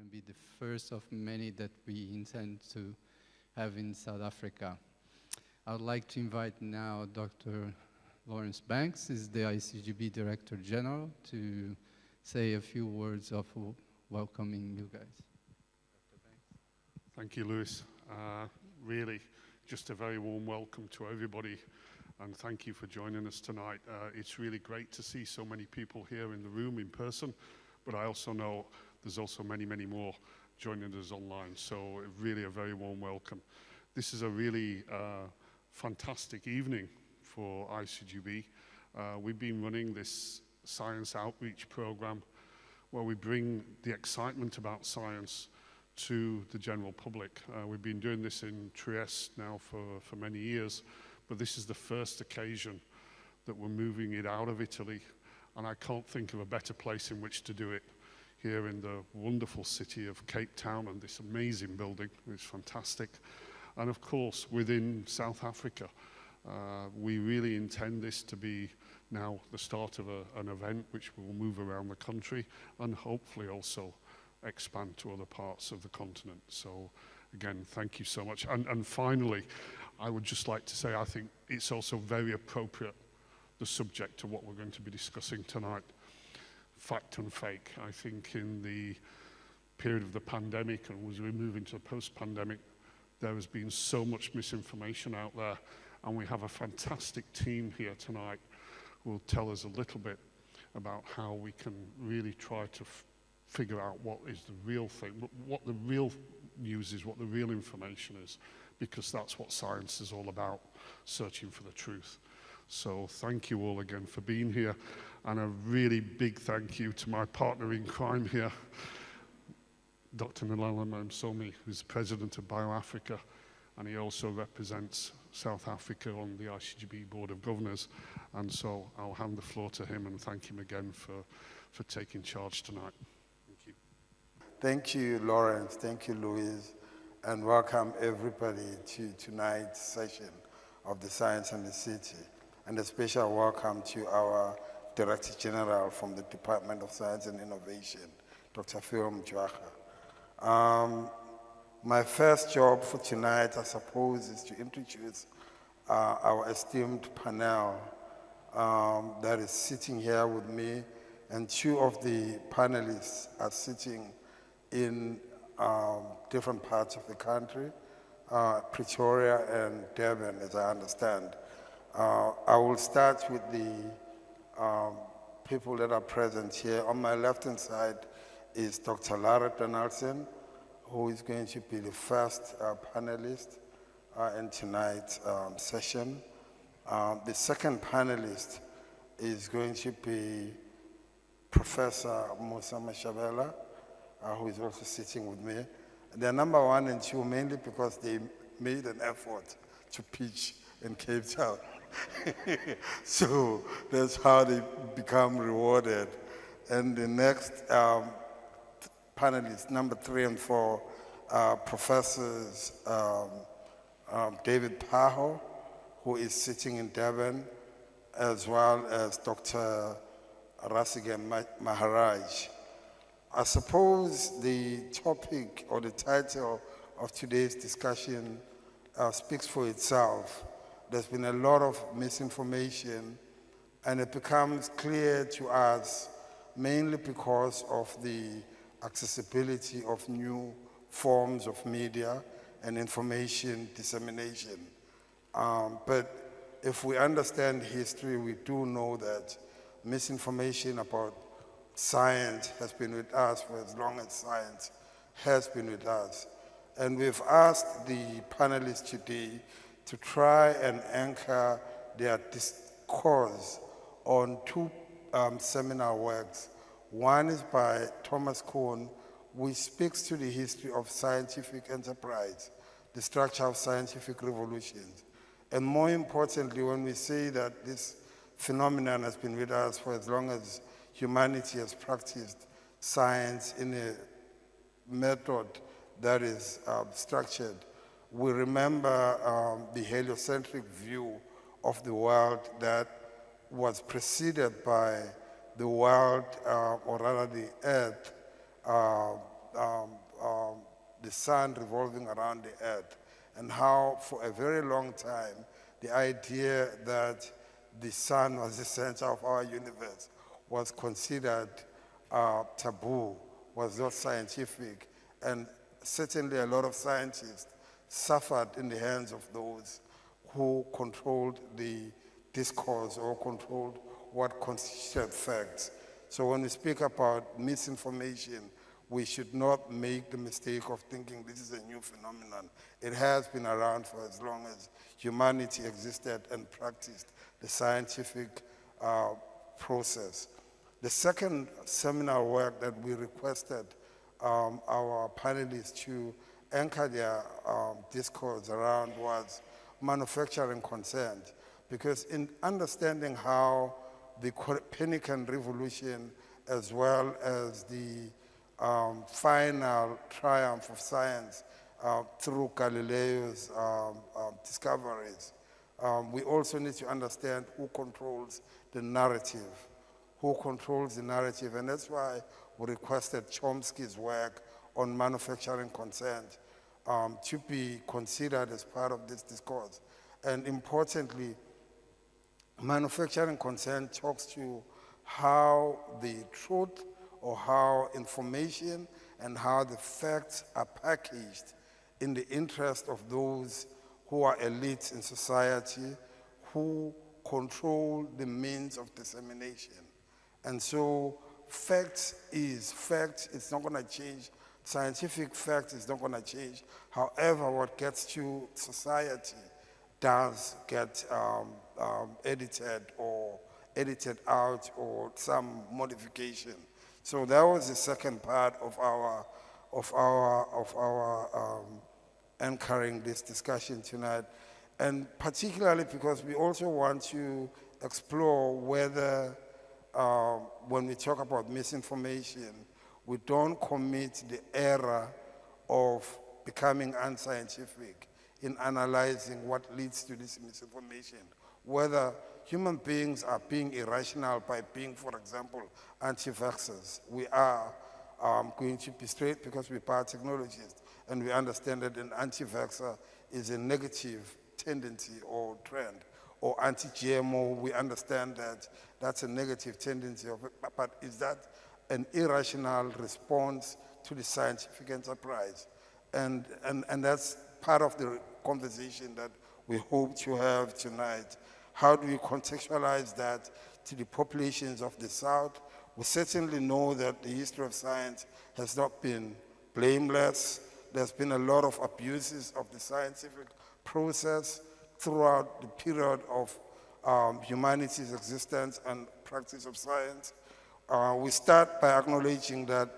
going to be the first of many that we intend to have in South Africa. I would like to invite now Dr. Lawrence Banks, is the ICGEB Director General, to say a few words of welcoming you guys. Dr. Banks. Thank you, Lewis. Really, just a very warm welcome to everybody, and thank you for joining us tonight. It's really great to see so many people here in the room in person, but I also know there's also many, many more joining us online, so really a very warm welcome. This is a really fantastic evening for ICGEB. We've been running this science outreach program where we bring the excitement about science to the general public. We've been doing this in Trieste now for many years, but this is the first occasion that we're moving it out of Italy, and I can't think of a better place in which to do it here in the wonderful city of Cape Town, and this amazing building is fantastic. And of course, within South Africa, we really intend this to be now the start of an event which will move around the country and hopefully also expand to other parts of the continent. So again, thank you so much. And finally, I would just like to say I think it's also very appropriate, the subject of what we're going to be discussing tonight, fact and fake. I think in the period of the pandemic and as we move into the post-pandemic, there has been so much misinformation out there, and we have a fantastic team here tonight who will tell us a little bit about how we can really try to figure out what is the real thing, what the real news is, what the real information is, because that's what science is all about, searching for the truth. So thank you all again for being here, and a really big thank you to my partner in crime here, Dr. Nalala Mamsomi, who's the president of BioAfrica, and he also represents South Africa on the ICGEB Board of Governors. And so I'll hand the floor to him and thank him again for taking charge tonight. Thank you. Thank you, Lawrence. Thank you, Louise. And welcome everybody to tonight's session of the Science and the City. And a special welcome to our Director General from the Department of Science and Innovation, Dr. Phil Mjwaha. My first job for tonight, I suppose, is to introduce our esteemed panel that is sitting here with me, and two of the panelists are sitting in different parts of the country, Pretoria and Durban, as I understand. I will start with the people that are present here. On my left-hand side is Dr. Lara Donaldson, who is going to be the first panelist in tonight's session. The second panelist is going to be Professor Musa Mashabela, who is also sitting with me. They're number 1 and 2 mainly because they made an effort to pitch in Cape Town. So that's how they become rewarded. And the next panelists, number 3 and 4, Professors David Paho, who is sitting in Durban, as well as Dr. Rasigan Maharaj. I suppose the topic or the title of today's discussion speaks for itself. There's been a lot of misinformation, and it becomes clear to us mainly because of the accessibility of new forms of media and information dissemination. But if we understand history, we do know that misinformation about science has been with us for as long as science has been with us. And we've asked the panelists today to try and anchor their discourse on 2 seminar works. One is by Thomas Kuhn, which speaks to the history of scientific enterprise, the structure of scientific revolutions. And more importantly, when we say that this phenomenon has been with us for as long as humanity has practiced science in a method that is structured, we remember the heliocentric view of the world that was preceded by the world, or rather the Earth, the sun revolving around the earth, and how for a very long time the idea that the sun was the center of our universe was considered taboo, was not scientific, and certainly a lot of scientists suffered in the hands of those who controlled the discourse or controlled what constituted facts. So when we speak about misinformation, we should not make the mistake of thinking this is a new phenomenon. It has been around for as long as humanity existed and practiced the scientific process. The second seminal work that we requested our panelists to anchor their discourse around was manufacturing consent, because in understanding how the Copernican revolution as well as the final triumph of science through Galileo's discoveries, we also need to understand who controls the narrative, and that's why we requested Chomsky's work on manufacturing consent to be considered as part of this discourse. And importantly, manufacturing consent talks to how the truth or how information and how the facts are packaged in the interest of those who are elites in society, who control the means of dissemination. And so fact is fact, it's not gonna change. Scientific fact is not gonna change. However, what gets to society does get edited or edited out or some modification. So that was the second part of our anchoring this discussion tonight, and particularly because we also want to explore whether when we talk about misinformation, we don't commit the error of becoming unscientific in analyzing what leads to this misinformation. Whether human beings are being irrational by being, for example, anti-vaxxers. We are going to be straight because we're biotechnologists, and we understand that an anti-vaxxer is a negative tendency or trend. Or anti-GMO, we understand that that's a negative tendency of it, but is that an irrational response to the scientific enterprise? And that's part of the conversation that we hope to have tonight. How do we contextualize that to the populations of the South? We certainly know that the history of science has not been blameless. There's been a lot of abuses of the scientific process throughout the period of humanity's existence and practice of science. We start by acknowledging that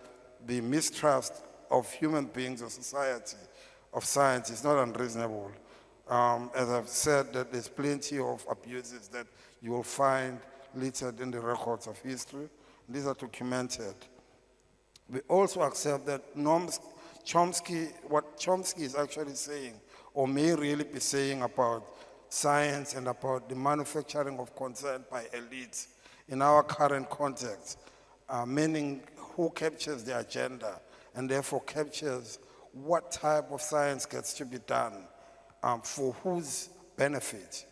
the mistrust of human beings or society of science is not unreasonable. As I've said, that there's plenty of abuses that you will find littered in the records of history. These are documented. We also accept that what Chomsky is actually saying, or may really be saying about science and about the manufacturing of consent by elites in our current context, meaning who captures the agenda and therefore captures what type of science gets to be done for whose benefit,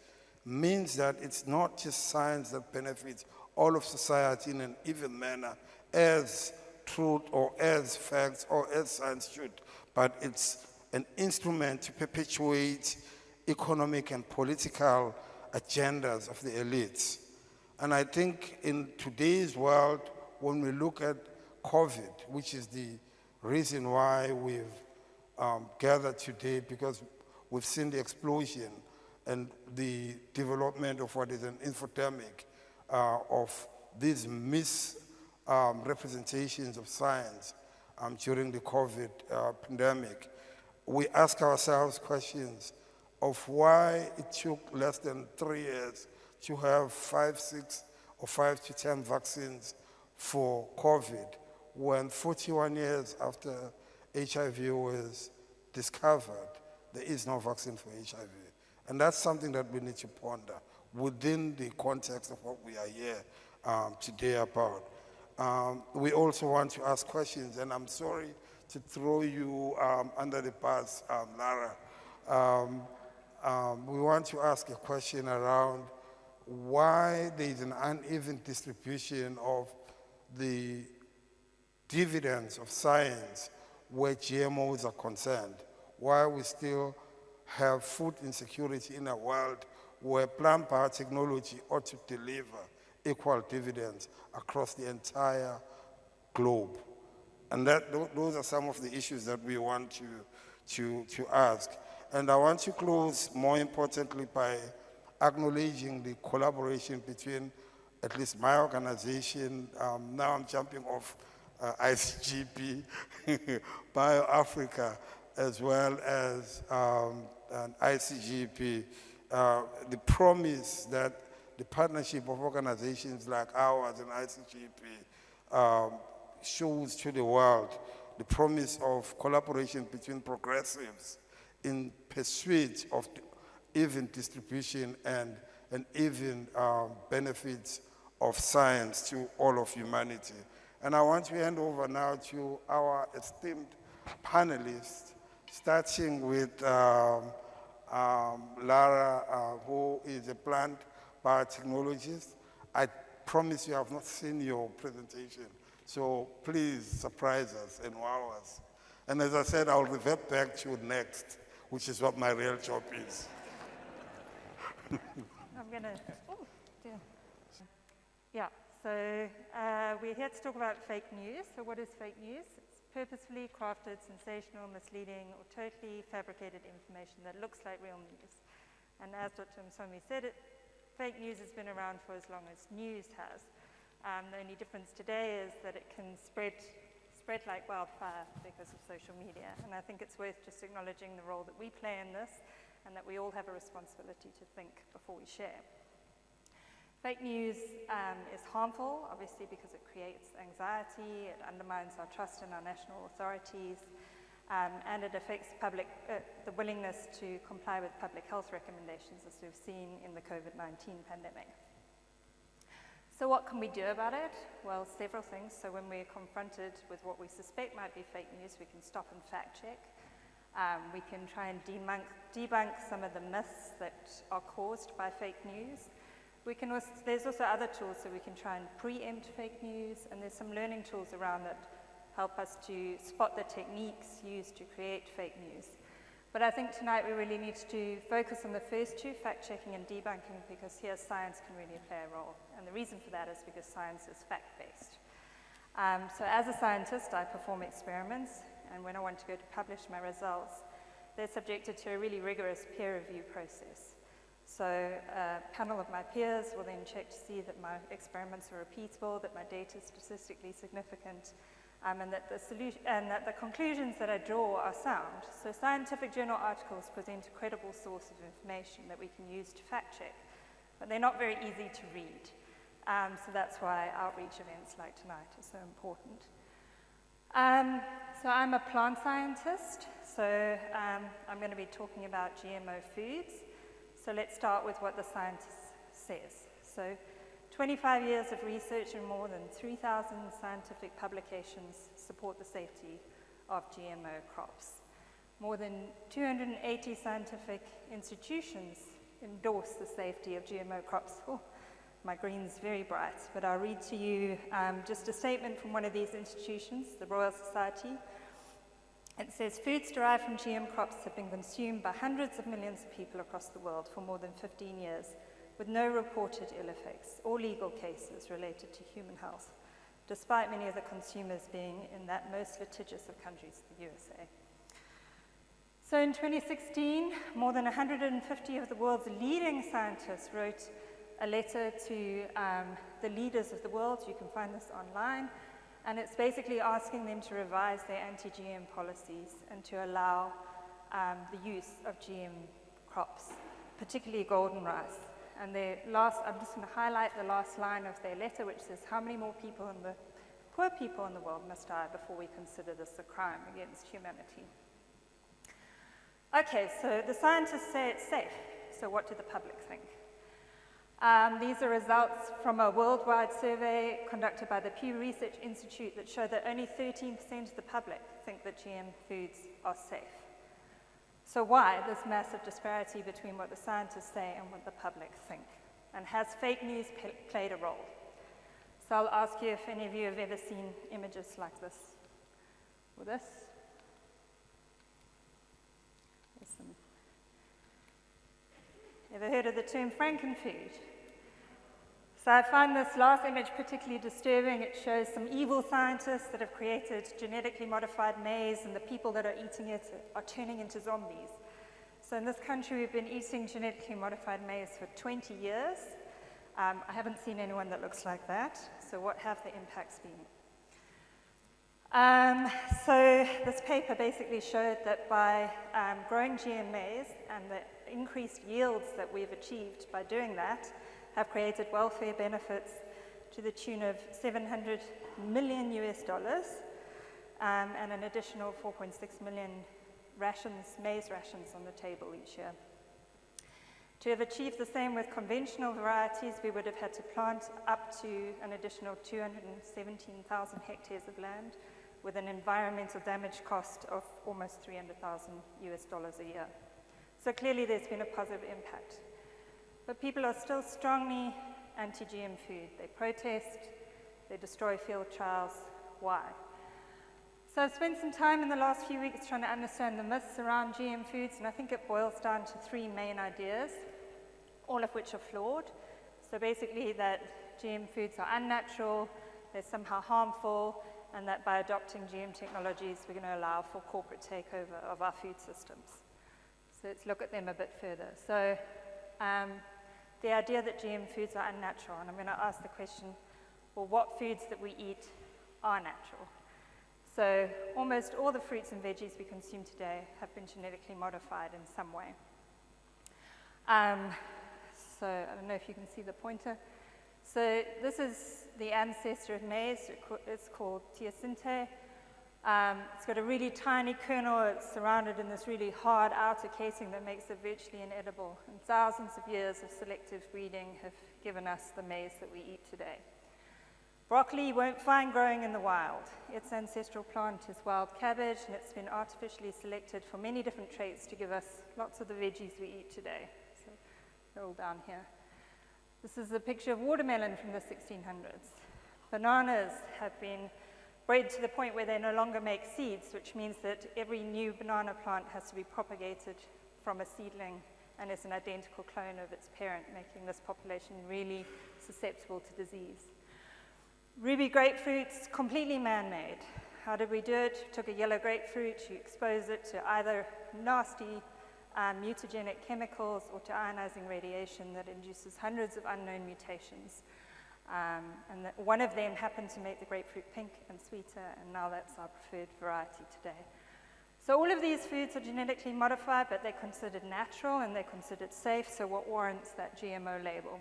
means that it's not just science that benefits all of society in an even manner as truth or as facts or as science should, but it's an instrument to perpetuate economic and political agendas of the elites. And I think in today's world, when we look at COVID, which is the reason why we've gathered today, because we've seen the explosion and the development of what is an infodemic of these misrepresentations of science during the COVID pandemic. We ask ourselves questions of why it took less than 3 years to have 5, 6, or 5 to 10 vaccines for COVID, when 41 years after HIV was discovered, there is no vaccine for HIV. And that's something that we need to ponder within the context of what we are here today about. We also want to ask questions, and I'm sorry to throw you under the bus, Lara. We want to ask a question around why there is an uneven distribution of the dividends of science where GMOs are concerned. Why we still have food insecurity in a world where plant biotechnology ought to deliver equal dividends across the entire globe. And those are some of the issues that we want to ask. And I want to close, more importantly, by acknowledging the collaboration between at least my organization, now I'm jumping off ICGEB, BioAfrica, as well as an ICGEB, the promise that the partnership of organizations like ours and ICGEB shows to the world, the promise of collaboration between progressives in pursuit of even distribution and even benefits of science to all of humanity. And I want to hand over now to our esteemed panelists, starting with Lara, who is a plant biotechnologist. I promise you I have not seen your presentation, so please surprise us and wow us. And as I said, I'll revert back to next, which is what my real job is. I'm going to, oh, dear. Yeah, so we're here to talk about fake news. So what is fake news? It's purposefully crafted, sensational, misleading, or totally fabricated information that looks like real news. And as Dr. Msomi said, fake news has been around for as long as news has. The only difference today is that it can spread like wildfire because of social media. And I think it's worth just acknowledging the role that we play in this, and that we all have a responsibility to think before we share. Fake news is harmful, obviously, because it creates anxiety, it undermines our trust in our national authorities, and it affects the willingness to comply with public health recommendations, as we've seen in the COVID-19 pandemic. So what can we do about it? Well, several things. So when we're confronted with what we suspect might be fake news, we can stop and fact check. We can try and debunk some of the myths that are caused by fake news. There's also other tools, so we can try and preempt fake news, and there's some learning tools around that help us to spot the techniques used to create fake news. But I think tonight we really need to focus on the first two, fact-checking and debunking, because here science can really play a role. And the reason for that is because science is fact-based. So as a scientist, I perform experiments, and when I want to go to publish my results, they're subjected to a really rigorous peer review process. So a panel of my peers will then check to see that my experiments are repeatable, that my data is statistically significant, and that the conclusions that I draw are sound. So scientific journal articles present a credible source of information that we can use to fact check, but they're not very easy to read. So that's why outreach events like tonight are so important. So I'm a plant scientist, so I'm going to be talking about GMO foods. So let's start with what the scientist says. So 25 years of research and more than 3,000 scientific publications support the safety of GMO crops. More than 280 scientific institutions endorse the safety of GMO crops. Oh, my green's very bright, but I'll read to you just a statement from one of these institutions, the Royal Society. It says, foods derived from GM crops have been consumed by hundreds of millions of people across the world for more than 15 years, with no reported ill effects or legal cases related to human health, despite many of the consumers being in that most litigious of countries, the USA. So in 2016, more than 150 of the world's leading scientists wrote a letter to the leaders of the world. You can find this online. And it's basically asking them to revise their anti-GM policies and to allow the use of GM crops, particularly golden rice. And I'm just going to highlight the last line of their letter, which says, how many more people poor people in the world must die before we consider this a crime against humanity? Okay, so the scientists say it's safe. So what do the public think? These are results from a worldwide survey conducted by the Pew Research Institute that showed that only 13% of the public think that GM foods are safe. So why this massive disparity between what the scientists say and what the public think? And has fake news played a role? So I'll ask you if any of you have ever seen images like this or this. There's some. Ever heard of the term Frankenfood? So I find this last image particularly disturbing. It shows some evil scientists that have created genetically modified maize, and the people that are eating it are turning into zombies. So in this country, we've been eating genetically modified maize for 20 years. I haven't seen anyone that looks like that. So what have the impacts been? So this paper basically showed that by growing GM maize and the increased yields that we've achieved by doing that have created welfare benefits to the tune of $700 million US, and an additional 4.6 million maize rations on the table each year. To have achieved the same with conventional varieties, we would have had to plant up to an additional 217,000 hectares of land with an environmental damage cost of almost $300,000 US a year. So clearly there's been a positive impact. But people are still strongly anti-GM food. They protest, they destroy field trials. Why? So I've spent some time in the last few weeks trying to understand the myths around GM foods, and I think it boils down to three main ideas, all of which are flawed. So basically that GM foods are unnatural, they're somehow harmful, and that by adopting GM technologies, we're going to allow for corporate takeover of our food systems. So let's look at them a bit further. So the idea that GM foods are unnatural, and I'm going to ask the question, well, what foods that we eat are natural? So almost all the fruits and veggies we consume today have been genetically modified in some way. So I don't know if you can see the pointer. So this is the ancestor of maize. It's called teosinte. It's got a really tiny kernel. It's surrounded in this really hard outer casing that makes it virtually inedible. And thousands of years of selective breeding have given us the maize that we eat today. Broccoli you won't find growing in the wild. Its ancestral plant is wild cabbage, and it's been artificially selected for many different traits to give us lots of the veggies we eat today. So they're all down here. This is a picture of watermelon from the 1600s. Bananas have been bred to the point where they no longer make seeds, which means that every new banana plant has to be propagated from a seedling and is an identical clone of its parent, making this population really susceptible to disease. Ruby grapefruit's completely man-made. How did we do it? We took a yellow grapefruit, you expose it to either nasty mutagenic chemicals or to ionizing radiation that induces hundreds of unknown mutations. And one of them happened to make the grapefruit pink and sweeter, and now that's our preferred variety today. So all of these foods are genetically modified, but they're considered natural and they're considered safe, so what warrants that GMO label?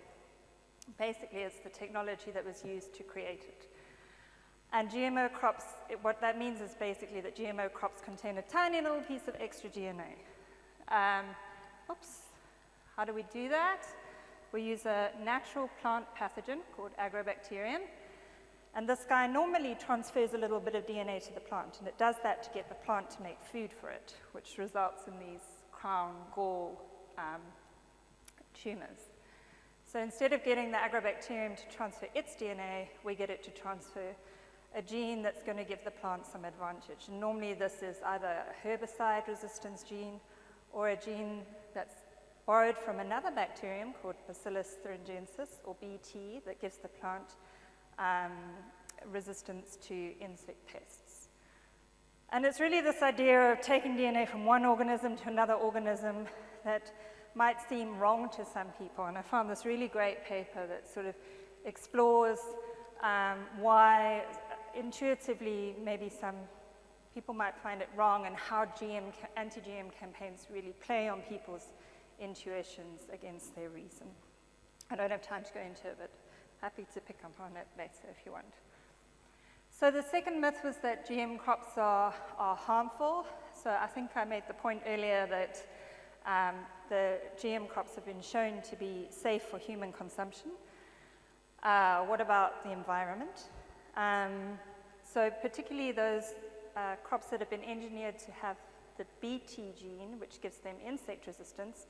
Basically, it's the technology that was used to create it. And GMO crops, what that means is basically that GMO crops contain a tiny little piece of extra DNA. How do we do that? We use a natural plant pathogen called agrobacterium, and this guy normally transfers a little bit of DNA to the plant, and it does that to get the plant to make food for it, which results in these crown gall tumors. So instead of getting the agrobacterium to transfer its DNA, we get it to transfer a gene that's going to give the plant some advantage. And normally this is either a herbicide resistance gene or a gene that's borrowed from another bacterium called Bacillus thuringiensis, or BT, that gives the plant resistance to insect pests. And it's really this idea of taking DNA from one organism to another organism that might seem wrong to some people. And I found this really great paper that sort of explores why intuitively maybe some people might find it wrong, and how anti-GM campaigns really play on people's intuitions against their reason. I don't have time to go into it, but happy to pick up on it later if you want. So the second myth was that GM crops are harmful. So I think I made the point earlier that the GM crops have been shown to be safe for human consumption. What about the environment? So particularly those crops that have been engineered to have the Bt gene, which gives them insect resistance,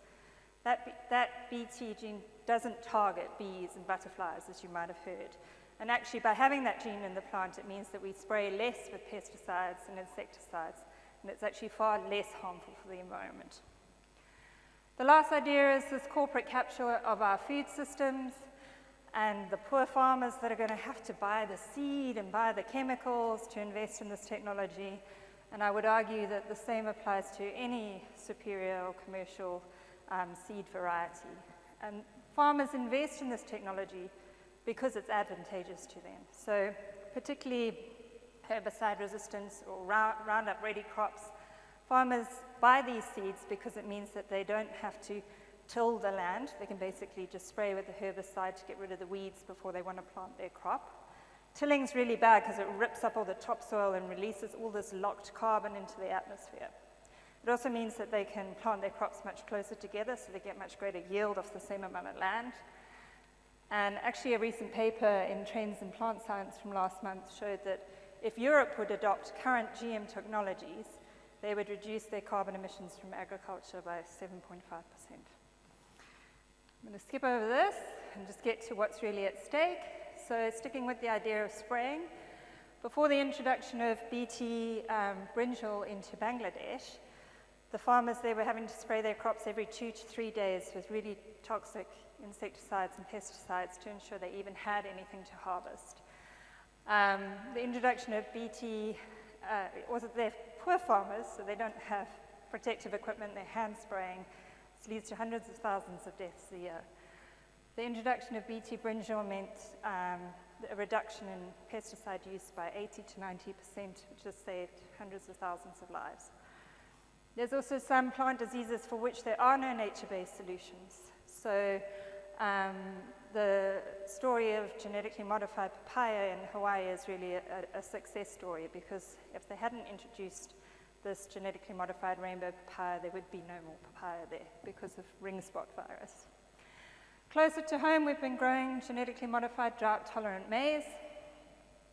that Bt gene doesn't target bees and butterflies, as you might have heard. And actually, by having that gene in the plant, it means that we spray less with pesticides and insecticides, and it's actually far less harmful for the environment. The last idea is this corporate capture of our food systems and the poor farmers that are going to have to buy the seed and buy the chemicals to invest in this technology. And I would argue that the same applies to any superior or commercial seed variety. And farmers invest in this technology because it's advantageous to them. So particularly herbicide resistance or Roundup ready crops, farmers buy these seeds because it means that they don't have to till the land. They can basically just spray with the herbicide to get rid of the weeds before they want to plant their crop. Tilling's really bad because it rips up all the topsoil and releases all this locked carbon into the atmosphere. It also means that they can plant their crops much closer together, so they get much greater yield off the same amount of land. And actually a recent paper in Trends in Plant Science from last month showed that if Europe would adopt current GM technologies, they would reduce their carbon emissions from agriculture by 7.5%. I'm going to skip over this and just get to what's really at stake. So sticking with the idea of spraying, before the introduction of Bt brinjal into Bangladesh, the farmers there were having to spray their crops every 2 to 3 days with really toxic insecticides and pesticides to ensure they even had anything to harvest. The introduction of Bt, they're poor farmers, so they don't have protective equipment, they're hand spraying. This leads to hundreds of thousands of deaths a year. The introduction of Bt brinjal meant a reduction in pesticide use by 80 to 90%, which has saved hundreds of thousands of lives. There's also some plant diseases for which there are no nature-based solutions. So the story of genetically modified papaya in Hawaii is really a success story, because if they hadn't introduced this genetically modified rainbow papaya, there would be no more papaya there because of ring spot virus. Closer to home, we've been growing genetically modified drought-tolerant maize.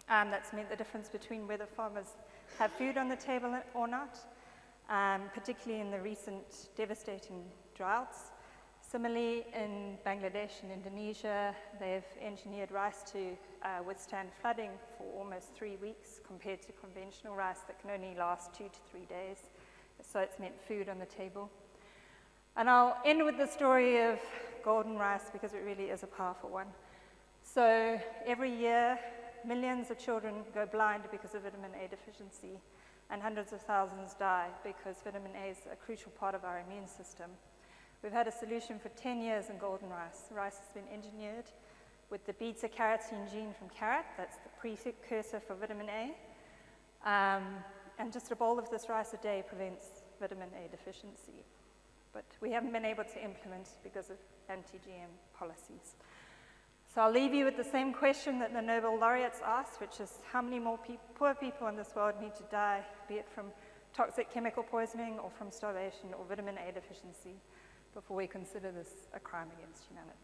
That's meant the difference between whether farmers have food on the table or not, particularly in the recent devastating droughts. Similarly, in Bangladesh and Indonesia, they've engineered rice to withstand flooding for almost 3 weeks compared to conventional rice that can only last 2 to 3 days. So it's meant food on the table. And I'll end with the story of golden rice because it really is a powerful one. So every year, millions of children go blind because of vitamin A deficiency, and hundreds of thousands die because vitamin A is a crucial part of our immune system. We've had a solution for 10 years in golden rice. Rice has been engineered with the beta-carotene gene from carrot, that's the precursor for vitamin A. And just a bowl of this rice a day prevents vitamin A deficiency. But we haven't been able to implement because of anti-GM policies. So I'll leave you with the same question that the Nobel laureates asked, which is how many more poor people in this world need to die, be it from toxic chemical poisoning or from starvation or vitamin A deficiency, before we consider this a crime against humanity.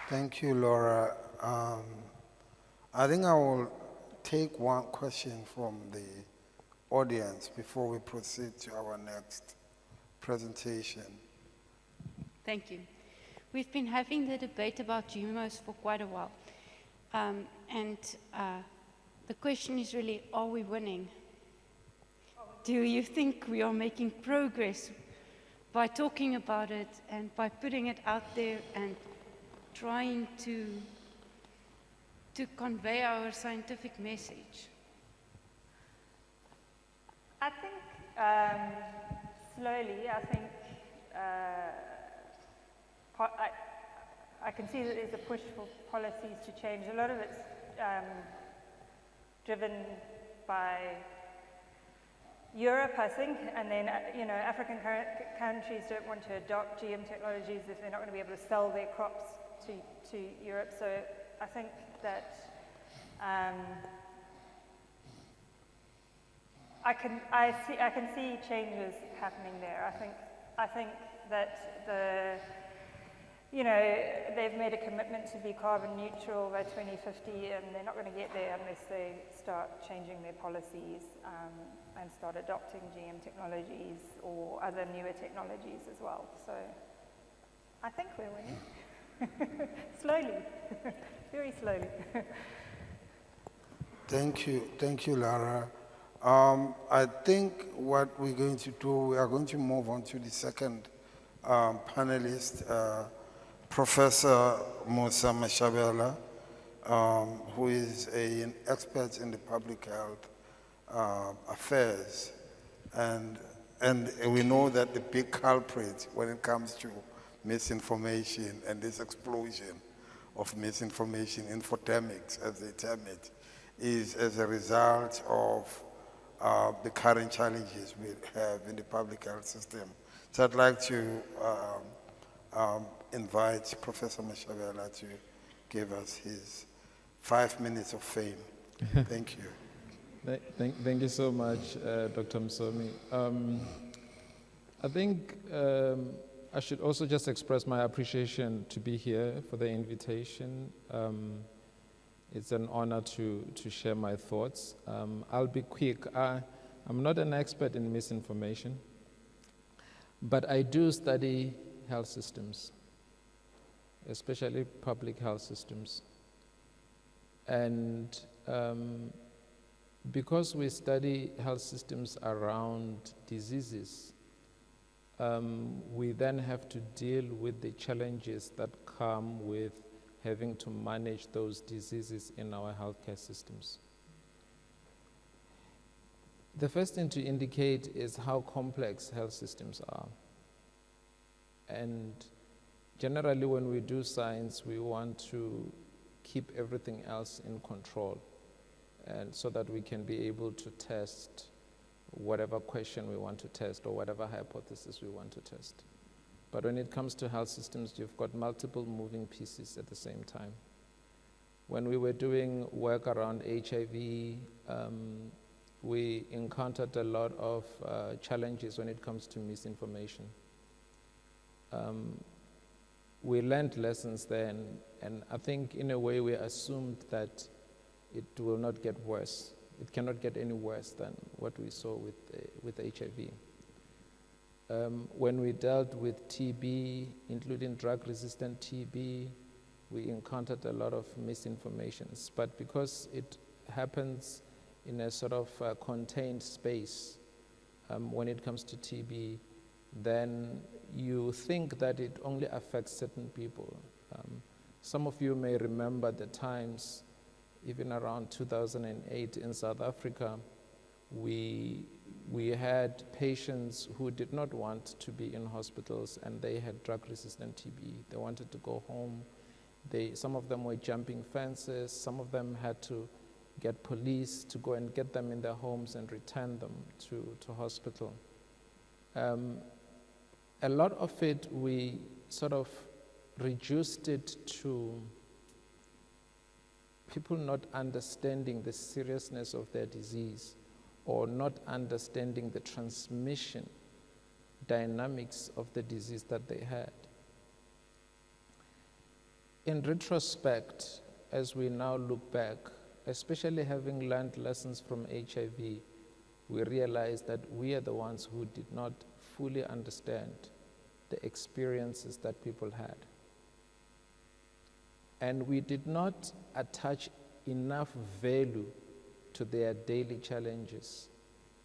Thank you, Laura. I think I will take one question from the audience before we proceed to our next presentation. Thank you. We've been having the debate about GMOs for quite a while. The question is really, are we winning? Do you think we are making progress by talking about it and by putting it out there and trying to convey our scientific message? I think slowly, I think I can see that there's a push for policies to change. A lot of it's driven by Europe, I think, and then African countries don't want to adopt GM technologies if they're not going to be able to sell their crops to Europe. So I think that I can see changes happening there. I think that they've made a commitment to be carbon neutral by 2050, and they're not going to get there unless they start changing their policies and start adopting GM technologies or other newer technologies as well. So I think we're winning. Slowly, very slowly. Thank you, Lara. I think what we're going to do, we are going to move on to the second panelist, Professor Musa Mashabela, who is an expert in the public health affairs. And we know that the big culprit when it comes to misinformation and this explosion of misinformation, infodemics as they term it, is as a result of the current challenges we have in the public health system. So I'd like to invite Professor Mashabela to give us his 5 minutes of fame. Thank you. Thank you so much, Dr. Msomi. I think I should also just express my appreciation to be here for the invitation. It's an honor to share my thoughts. I'll be quick. I'm not an expert in misinformation, but I do study health systems, especially public health systems. And because we study health systems around diseases, we then have to deal with the challenges that come with having to manage those diseases in our healthcare systems. The first thing to indicate is how complex health systems are. And generally when we do science, we want to keep everything else in control, and so that we can be able to test whatever question we want to test or whatever hypothesis we want to test. But when it comes to health systems, you've got multiple moving pieces at the same time. When we were doing work around HIV, we encountered a lot of challenges when it comes to misinformation. We learned lessons then, and I think in a way we assumed that it will not get worse. It cannot get any worse than what we saw with HIV. When we dealt with TB, including drug-resistant TB, we encountered a lot of misinformations. But because it happens in a sort of contained space, when it comes to TB, then you think that it only affects certain people. Some of you may remember the times, even around 2008 in South Africa, we had patients who did not want to be in hospitals, and they had drug-resistant TB. They wanted to go home. Some of them were jumping fences. Some of them had to get police to go and get them in their homes and return them to hospital. A lot of it, we sort of reduced it to people not understanding the seriousness of their disease, or not understanding the transmission dynamics of the disease that they had. In retrospect, as we now look back, especially having learned lessons from HIV, we realize that we are the ones who did not fully understand the experiences that people had. And we did not attach enough value to their daily challenges.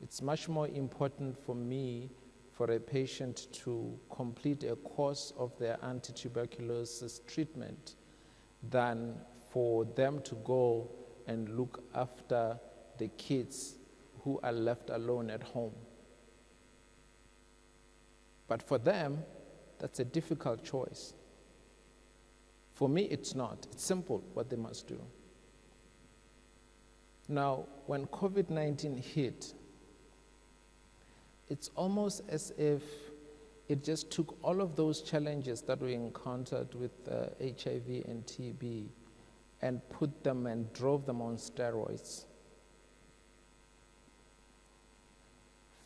It's much more important for me, for a patient to complete a course of their anti-tuberculosis treatment than for them to go and look after the kids who are left alone at home. But for them, that's a difficult choice. For me, it's not. It's simple what they must do. Now, when COVID-19 hit, it's almost as if it just took all of those challenges that we encountered with HIV and TB and put them and drove them on steroids.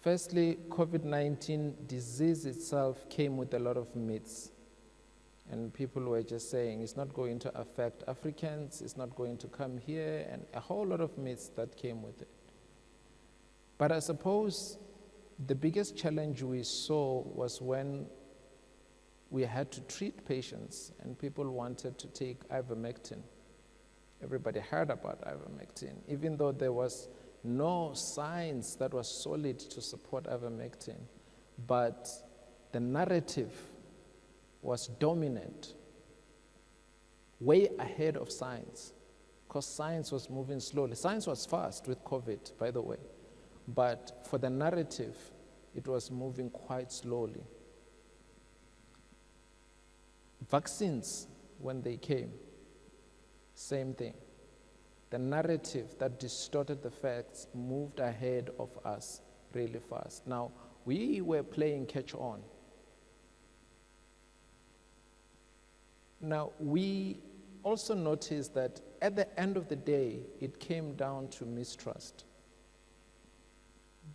Firstly, COVID-19 disease itself came with a lot of myths. And people were just saying it's not going to affect Africans, it's not going to come here, and a whole lot of myths that came with it. But I suppose the biggest challenge we saw was when we had to treat patients and people wanted to take ivermectin. Everybody heard about ivermectin, even though there was no science that was solid to support ivermectin. But the narrative was dominant, way ahead of science, because science was moving slowly. Science was fast with COVID, by the way, but for the narrative, it was moving quite slowly. Vaccines, when they came, same thing. The narrative that distorted the facts moved ahead of us really fast. Now, we were playing catch-on. Now, we also noticed that at the end of the day, it came down to mistrust.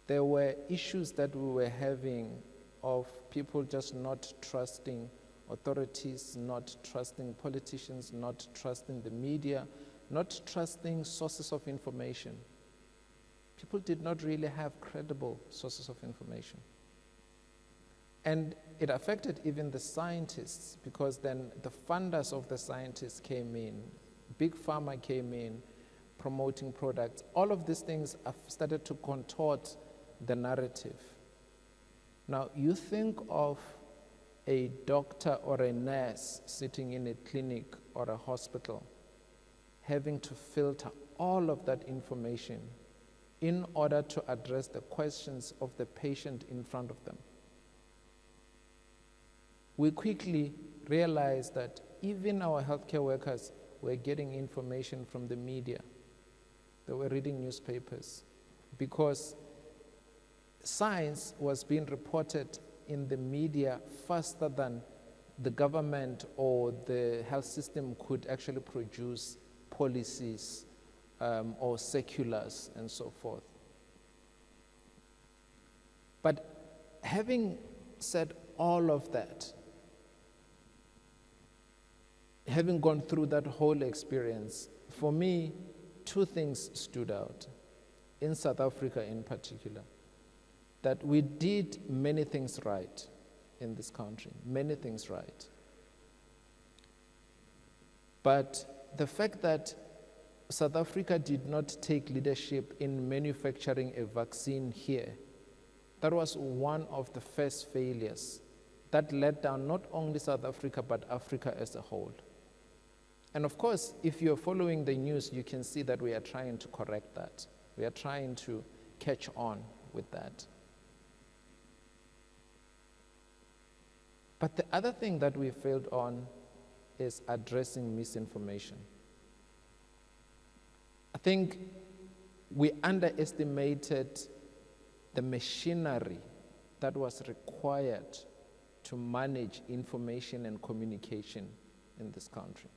There were issues that we were having of people just not trusting authorities, not trusting politicians, not trusting the media, not trusting sources of information. People did not really have credible sources of information. And it affected even the scientists, because then the funders of the scientists came in, big pharma came in, promoting products. All of these things have started to contort the narrative. Now, you think of a doctor or a nurse sitting in a clinic or a hospital having to filter all of that information in order to address the questions of the patient in front of them. We quickly realized that even our healthcare workers were getting information from the media. They were reading newspapers because science was being reported in the media faster than the government or the health system could actually produce policies or circulars and so forth. But having said all of that, having gone through that whole experience, for me, two things stood out, in South Africa in particular, that we did many things right in this country, many things right. But the fact that South Africa did not take leadership in manufacturing a vaccine here, that was one of the first failures that let down not only South Africa, but Africa as a whole. And of course, if you're following the news, you can see that we are trying to correct that. We are trying to catch on with that. But the other thing that we failed on is addressing misinformation. I think we underestimated the machinery that was required to manage information and communication in this country.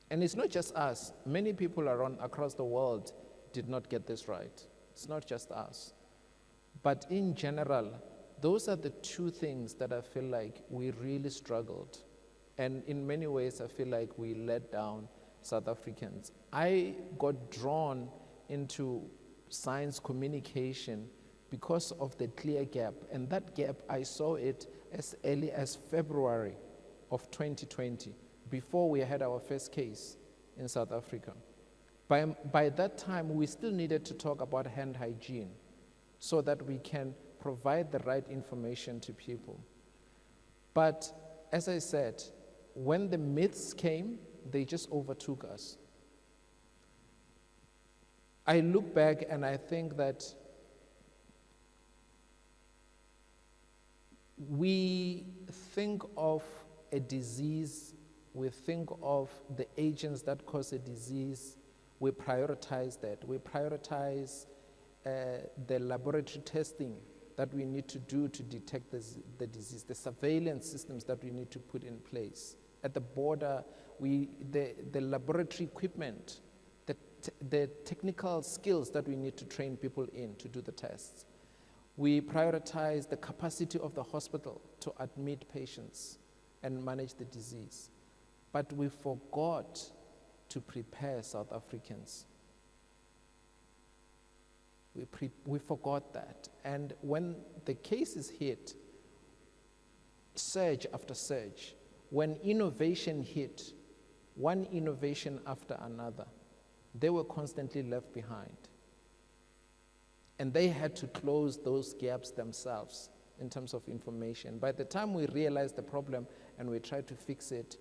And it's not just us. Many people across the world did not get this right. It's not just us. But in general, those are the two things that I feel like we really struggled. And in many ways, I feel like we let down South Africans. I got drawn into science communication because of the clear gap. And that gap, I saw it as early as February of 2020, before we had our first case in South Africa. By that time, we still needed to talk about hand hygiene so that we can provide the right information to people. But as I said, when the myths came, they just overtook us. I look back and I think that we think of a disease, we think of the agents that cause a disease, we prioritize that. We prioritize the laboratory testing that we need to do to detect the disease, the surveillance systems that we need to put in place. at the border, the laboratory equipment, the technical skills that we need to train people in to do the tests. We prioritize the capacity of the hospital to admit patients and manage the disease. But we forgot to prepare South Africans. We forgot that. And when the cases hit, surge after surge, when innovation hit, one innovation after another, they were constantly left behind. And they had to close those gaps themselves in terms of information. By the time we realized the problem and we tried to fix it,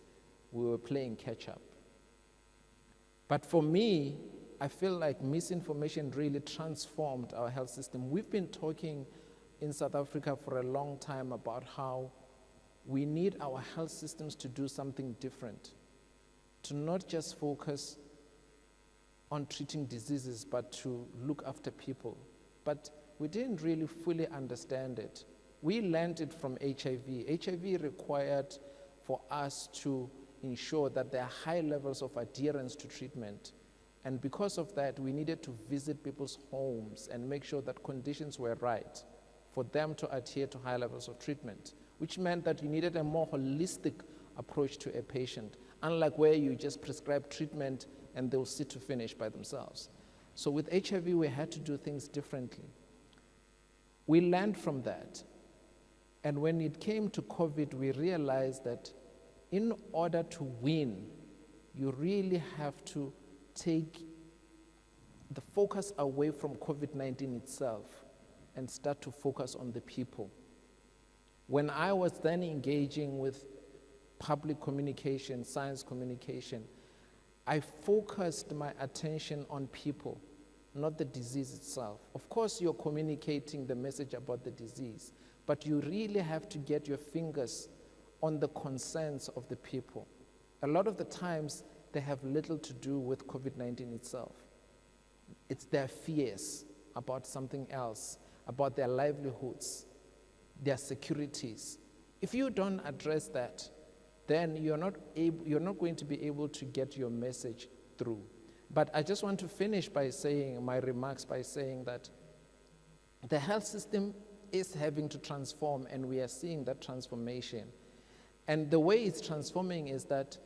we were playing catch up. But for me, I feel like misinformation really transformed our health system. We've been talking in South Africa for a long time about how we need our health systems to do something different, to not just focus on treating diseases, but to look after people. But we didn't really fully understand it. We learned it from HIV. HIV required for us to ensure that there are high levels of adherence to treatment. And because of that, we needed to visit people's homes and make sure that conditions were right for them to adhere to high levels of treatment, which meant that you needed a more holistic approach to a patient, unlike where you just prescribe treatment and they'll sit to finish by themselves. So with HIV, we had to do things differently. We learned from that. And when it came to COVID, we realized that in order to win, you really have to take the focus away from COVID-19 itself and start to focus on the people. When I was then engaging with public communication, science communication, I focused my attention on people, not the disease itself. Of course, you're communicating the message about the disease, but you really have to get your fingers on the concerns of the people. A lot of the times, they have little to do with COVID-19 itself. It's their fears about something else, about their livelihoods, their securities. If you don't address that, then you're not going to be able to get your message through. But I just want to finish by saying, my remarks by saying that the health system is having to transform, and we are seeing that transformation. And the way it's transforming is that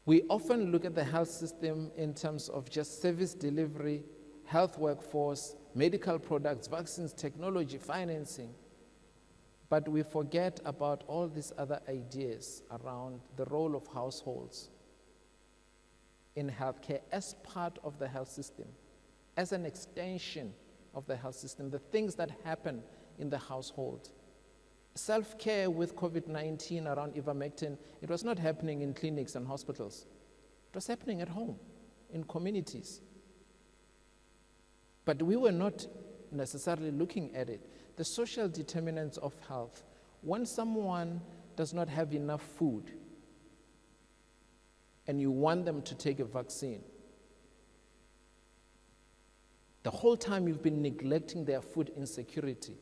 we often look at the health system in terms of just service delivery, health workforce, medical products, vaccines, technology, financing. But we forget about all these other ideas around the role of households in healthcare as part of the health system, as an extension of the health system, the things that happen in the household. Self-care with COVID-19 around ivermectin, it was not happening in clinics and hospitals. It was happening at home, in communities. But we were not necessarily looking at it. The social determinants of health, when someone does not have enough food and you want them to take a vaccine, the whole time you've been neglecting their food insecurity.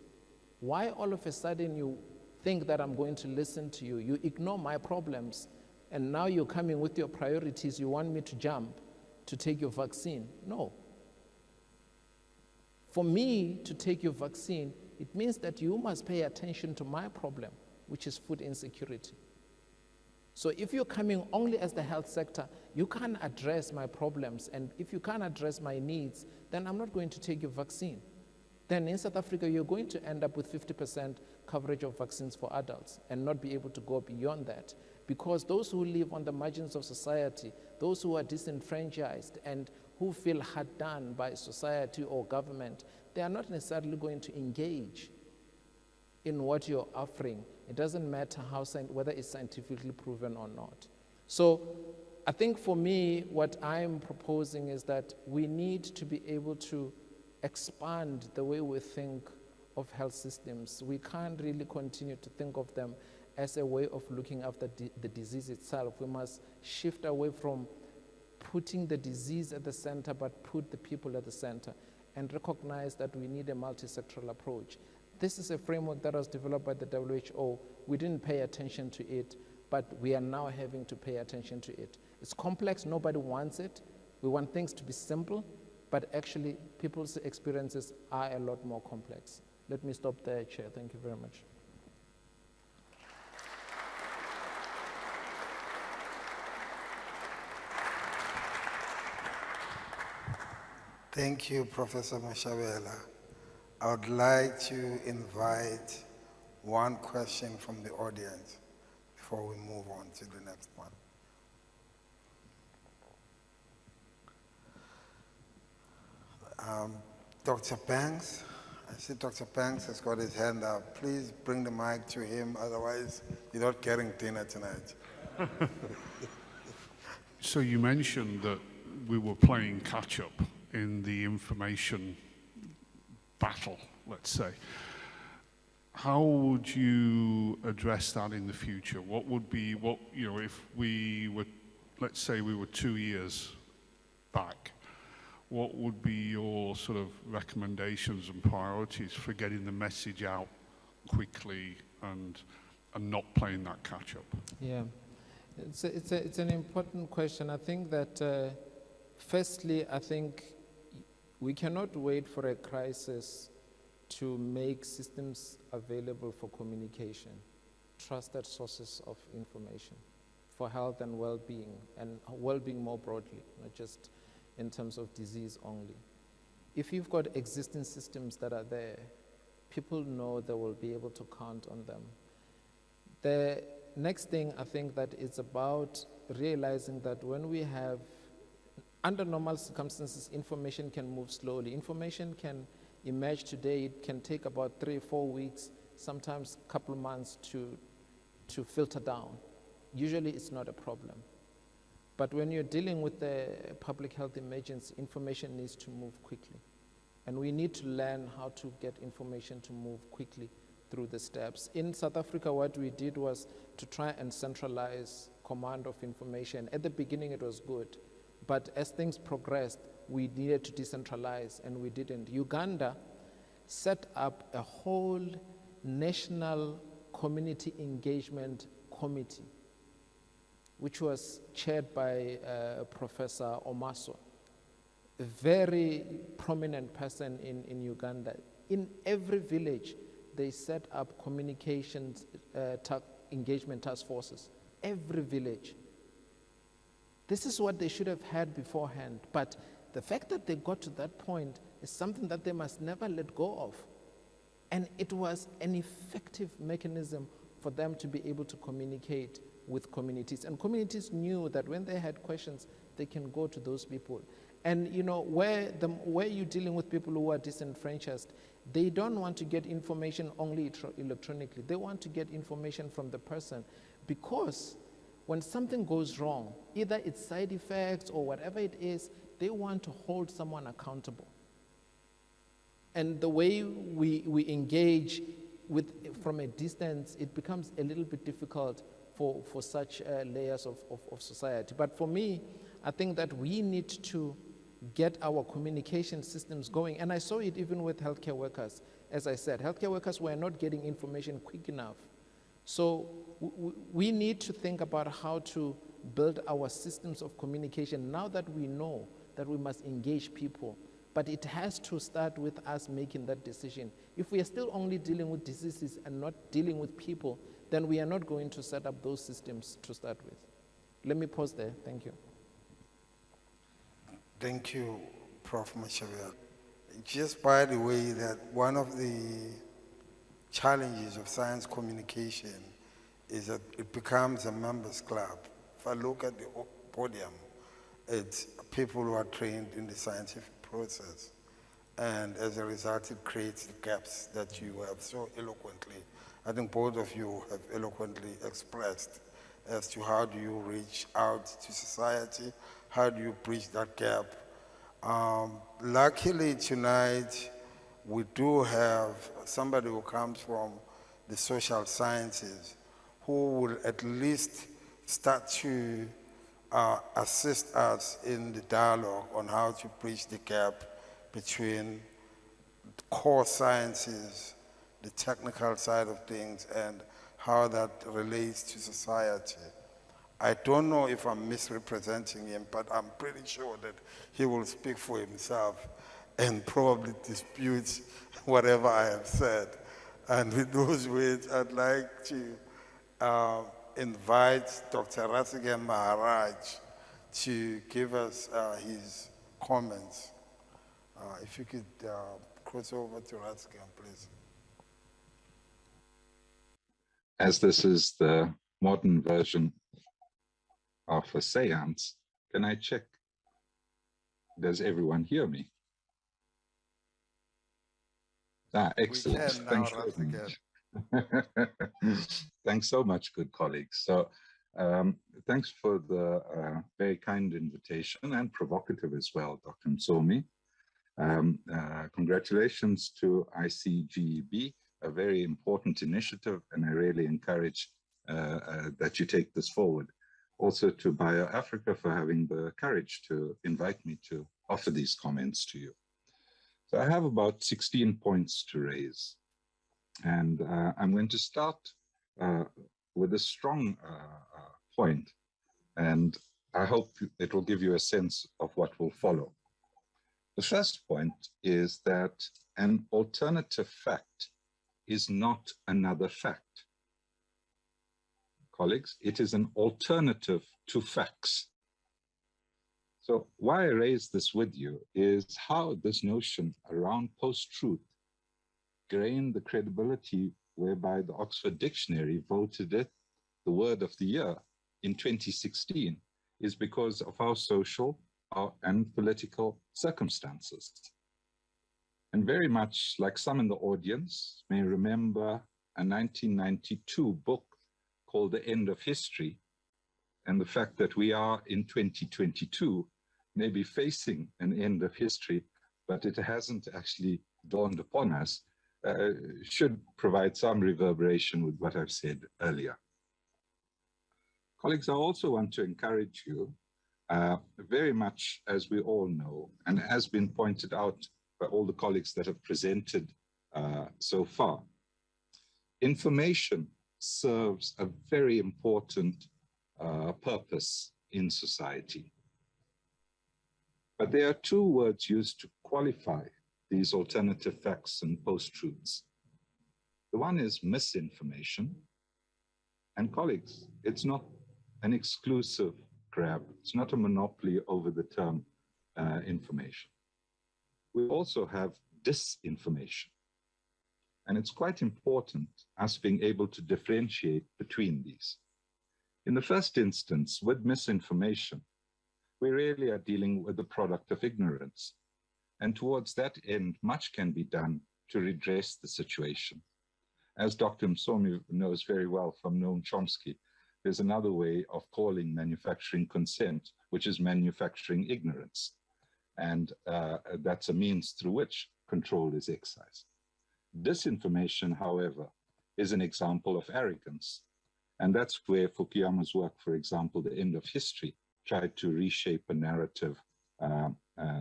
Why all of a sudden you think that I'm going to listen to you? You ignore my problems, and now you're coming with your priorities. You want me to jump to take your vaccine? No. For me to take your vaccine, it means that you must pay attention to my problem, which is food insecurity. So if you're coming only as the health sector, you can't address my problems, and if you can't address my needs, then I'm not going to take your vaccine. Then in South Africa, you're going to end up with 50% coverage of vaccines for adults and not be able to go beyond that, because those who live on the margins of society, those who are disenfranchised and who feel hard done by society or government, they are not necessarily going to engage in what you're offering. It doesn't matter whether it's scientifically proven or not. So I think for me, what I'm proposing is that we need to be able to expand the way we think of health systems. We can't really continue to think of them as a way of looking after the disease itself. We must shift away from putting the disease at the center, but put the people at the center, and recognize that we need a multi-sectoral approach. This is a framework that was developed by the WHO. We didn't pay attention to it, but we are now having to pay attention to it. It's complex, nobody wants it. We want things to be simple, but actually people's experiences are a lot more complex. Let me stop there, Chair. Thank you very much. Thank you, Professor Mashabela. I would like to invite one question from the audience before we move on to the next one. Dr. Banks, I see Dr. Banks has got his hand up. Please bring the mic to him, otherwise you're not getting dinner tonight. So you mentioned that we were playing catch-up in the information battle, let's say. How would you address that in the future? What would be, if we were, let's say we were 2 years back, what would be your sort of recommendations and priorities for getting the message out quickly and not playing that catch-up? Yeah, it's an important question. I think that firstly, I think we cannot wait for a crisis to make systems available for communication, trusted sources of information for health and well-being more broadly, not just in terms of disease only. If you've got existing systems that are there, people know they will be able to count on them. The next thing I think that it's about realizing that when we have, under normal circumstances, information can move slowly. Information can emerge today. It can take about 3 or 4 weeks, sometimes a couple of months to filter down. Usually it's not a problem. But when you're dealing with the public health emergency, information needs to move quickly. And we need to learn how to get information to move quickly through the steps. In South Africa, what we did was to try and centralize command of information. At the beginning, it was good. But as things progressed, we needed to decentralize, and we didn't. Uganda set up a whole national community engagement committee, which was chaired by Professor Omaso, a very prominent person in Uganda. In every village, they set up communications engagement task forces, every village. This is what they should have had beforehand, but the fact that they got to that point is something that they must never let go of. And it was an effective mechanism for them to be able to communicate with communities. And communities knew that when they had questions, they can go to those people. And where you're dealing with people who are disenfranchised, they don't want to get information only electronically. They want to get information from the person, because when something goes wrong, either it's side effects or whatever it is, they want to hold someone accountable. And the way we engage from a distance, it becomes a little bit difficult for such layers of society. But for me, I think that we need to get our communication systems going. And I saw it even with healthcare workers. As I said, healthcare workers were not getting information quick enough. So we need to think about how to build our systems of communication now that we know that we must engage people. But it has to start with us making that decision. If we are still only dealing with diseases and not dealing with people, then we are not going to set up those systems to start with. Let me pause there. Thank you. Thank you, Prof. Mashabela. Just by the way, that one of the challenges of science communication is that it becomes a members club. If I look at the podium, it's people who are trained in the scientific process. And as a result, it creates the gaps that you have so eloquently. I think both of you have eloquently expressed as to how do you reach out to society, how do you bridge that gap. Luckily tonight, we do have somebody who comes from the social sciences who will at least start to assist us in the dialogue on how to bridge the gap between the core sciences, the technical side of things, and how that relates to society. I don't know if I'm misrepresenting him, but I'm pretty sure that he will speak for himself and probably dispute whatever I have said. And with those words, I'd like to invite Dr. Rasigan Maharaj to give us his comments. If you could cross over to Rasigan, please. As this is the modern version of a seance, can I check? Does everyone hear me? Excellent. We can now, Thanks very Rasigan. much. Thanks so much, good colleagues. So thanks for the very kind invitation and provocative as well, Dr. Msomi. Congratulations to ICGEB, a very important initiative, and I really encourage that you take this forward. Also to BioAfrica for having the courage to invite me to offer these comments to you. So I have about 16 points to raise, and I'm going to start with a strong point, and I hope it will give you a sense of what will follow. The first point is that an alternative fact is not another fact. Colleagues, it is an alternative to facts. So why I raise this with you is how this notion around post-truth gained the credibility whereby the Oxford Dictionary voted it the word of the year in 2016 is because of our social and political circumstances. And very much like some in the audience may remember a 1992 book called The End of History, and the fact that we are in 2022 may be facing an end of history, but it hasn't actually dawned upon us, should provide some reverberation with what I've said earlier. Colleagues, I also want to encourage you, very much as we all know, and has been pointed out by all the colleagues that have presented so far, information serves a very important purpose in society. But there are two words used to qualify these alternative facts and post-truths. The one is misinformation. And colleagues, it's not an exclusive grab. It's not a monopoly over the term information. We also have disinformation. And it's quite important us being able to differentiate between these. In the first instance, with misinformation, we really are dealing with the product of ignorance. And towards that end, much can be done to redress the situation. As Dr. Msomi knows very well from Noam Chomsky, there's another way of calling manufacturing consent, which is manufacturing ignorance. And that's a means through which control is exercised. Disinformation, however, is an example of arrogance. And that's where Fukuyama's work, for example, The End of History, tried to reshape a narrative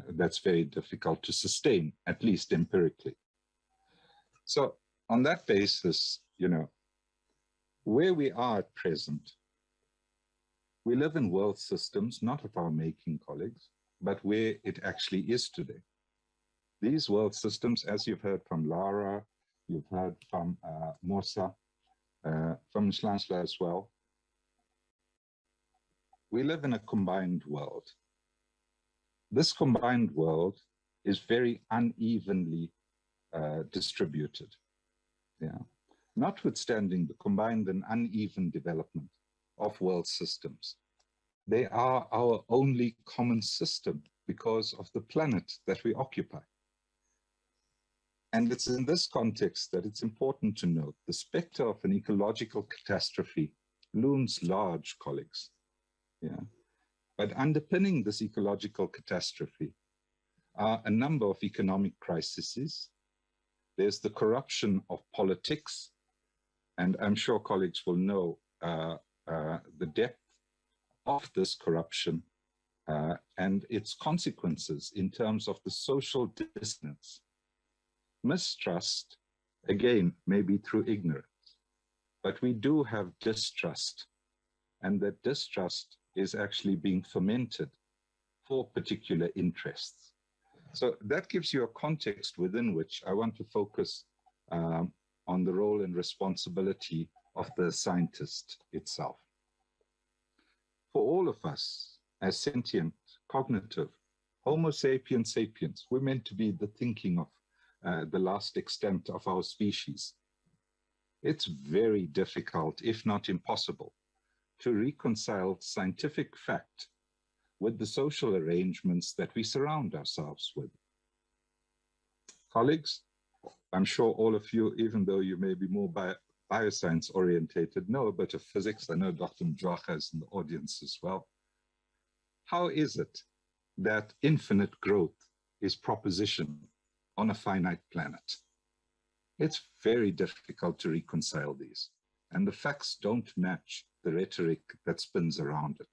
that's very difficult to sustain, at least empirically. So on that basis, you know, where we are at present, we live in world systems, not of our making, colleagues, but where it actually is today. These world systems, as you've heard from Lara, you've heard from Mosa, from Nhlansla as well, we live in a combined world. This combined world is very unevenly distributed. Yeah. Notwithstanding the combined and uneven development of world systems, they are our only common system because of the planet that we occupy. And it's in this context that it's important to note the specter of an ecological catastrophe looms large, colleagues. Yeah. But underpinning this ecological catastrophe are a number of economic crises. There's the corruption of politics, and I'm sure colleagues will know the depth of this corruption and its consequences in terms of the social dissonance. Mistrust, again, maybe through ignorance. but we do have distrust, and that distrust is actually being fomented for particular interests. So that gives you a context within which I want to focus on the role and responsibility of the scientist itself. For all of us, as sentient, cognitive, Homo sapiens sapiens, we're meant to be the thinking of the last extent of our species. It's very difficult, if not impossible, to reconcile scientific fact with the social arrangements that we surround ourselves with. Colleagues, I'm sure all of you, even though you may be more bioscience orientated, know a bit of physics. I know Dr. Mjwacha is in the audience as well. How is it that infinite growth is propositioned on a finite planet? It's very difficult to reconcile these, and the facts don't match the rhetoric that spins around it.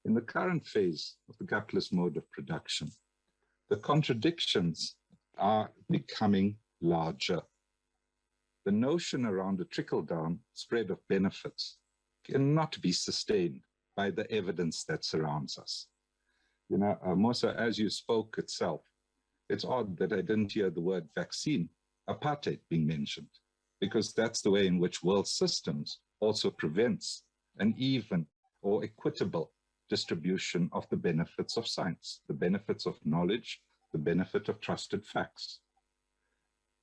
In the current phase of the capitalist mode of production, the contradictions are becoming larger. The notion around a trickle-down spread of benefits cannot be sustained by the evidence that surrounds us. You know, Mosa, as you spoke itself, it's odd that I didn't hear the word vaccine, apartheid being mentioned, because that's the way in which world systems also prevents an even or equitable distribution of the benefits of science, the benefits of knowledge, the benefit of trusted facts.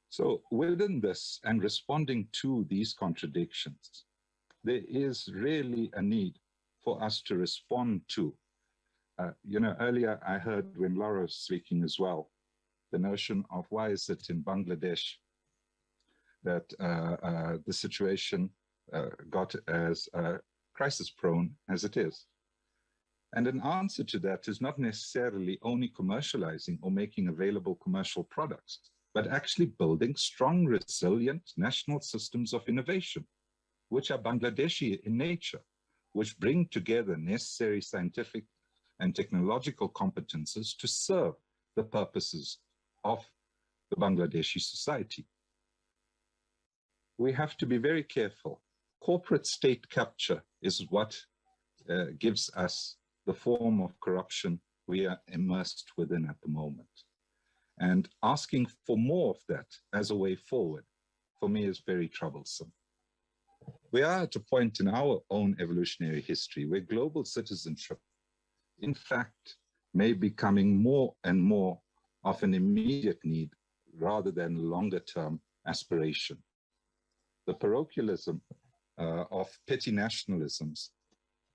So within this and responding to these contradictions, there is really a need for us to respond to. You know, earlier I heard when Laura was speaking as well, the notion of why is it in Bangladesh that the situation got as crisis prone as it is. And an answer to that is not necessarily only commercializing or making available commercial products, but actually building strong, resilient national systems of innovation, which are Bangladeshi in nature, which bring together necessary scientific and technological competences to serve the purposes of the Bangladeshi society. We have to be very careful. Corporate state capture is what gives us the form of corruption we are immersed within at the moment. And asking for more of that as a way forward, for me, is very troublesome. We are at a point in our own evolutionary history where global citizenship, in fact, may be becoming more and more of an immediate need rather than longer-term aspiration. The parochialism of petty nationalisms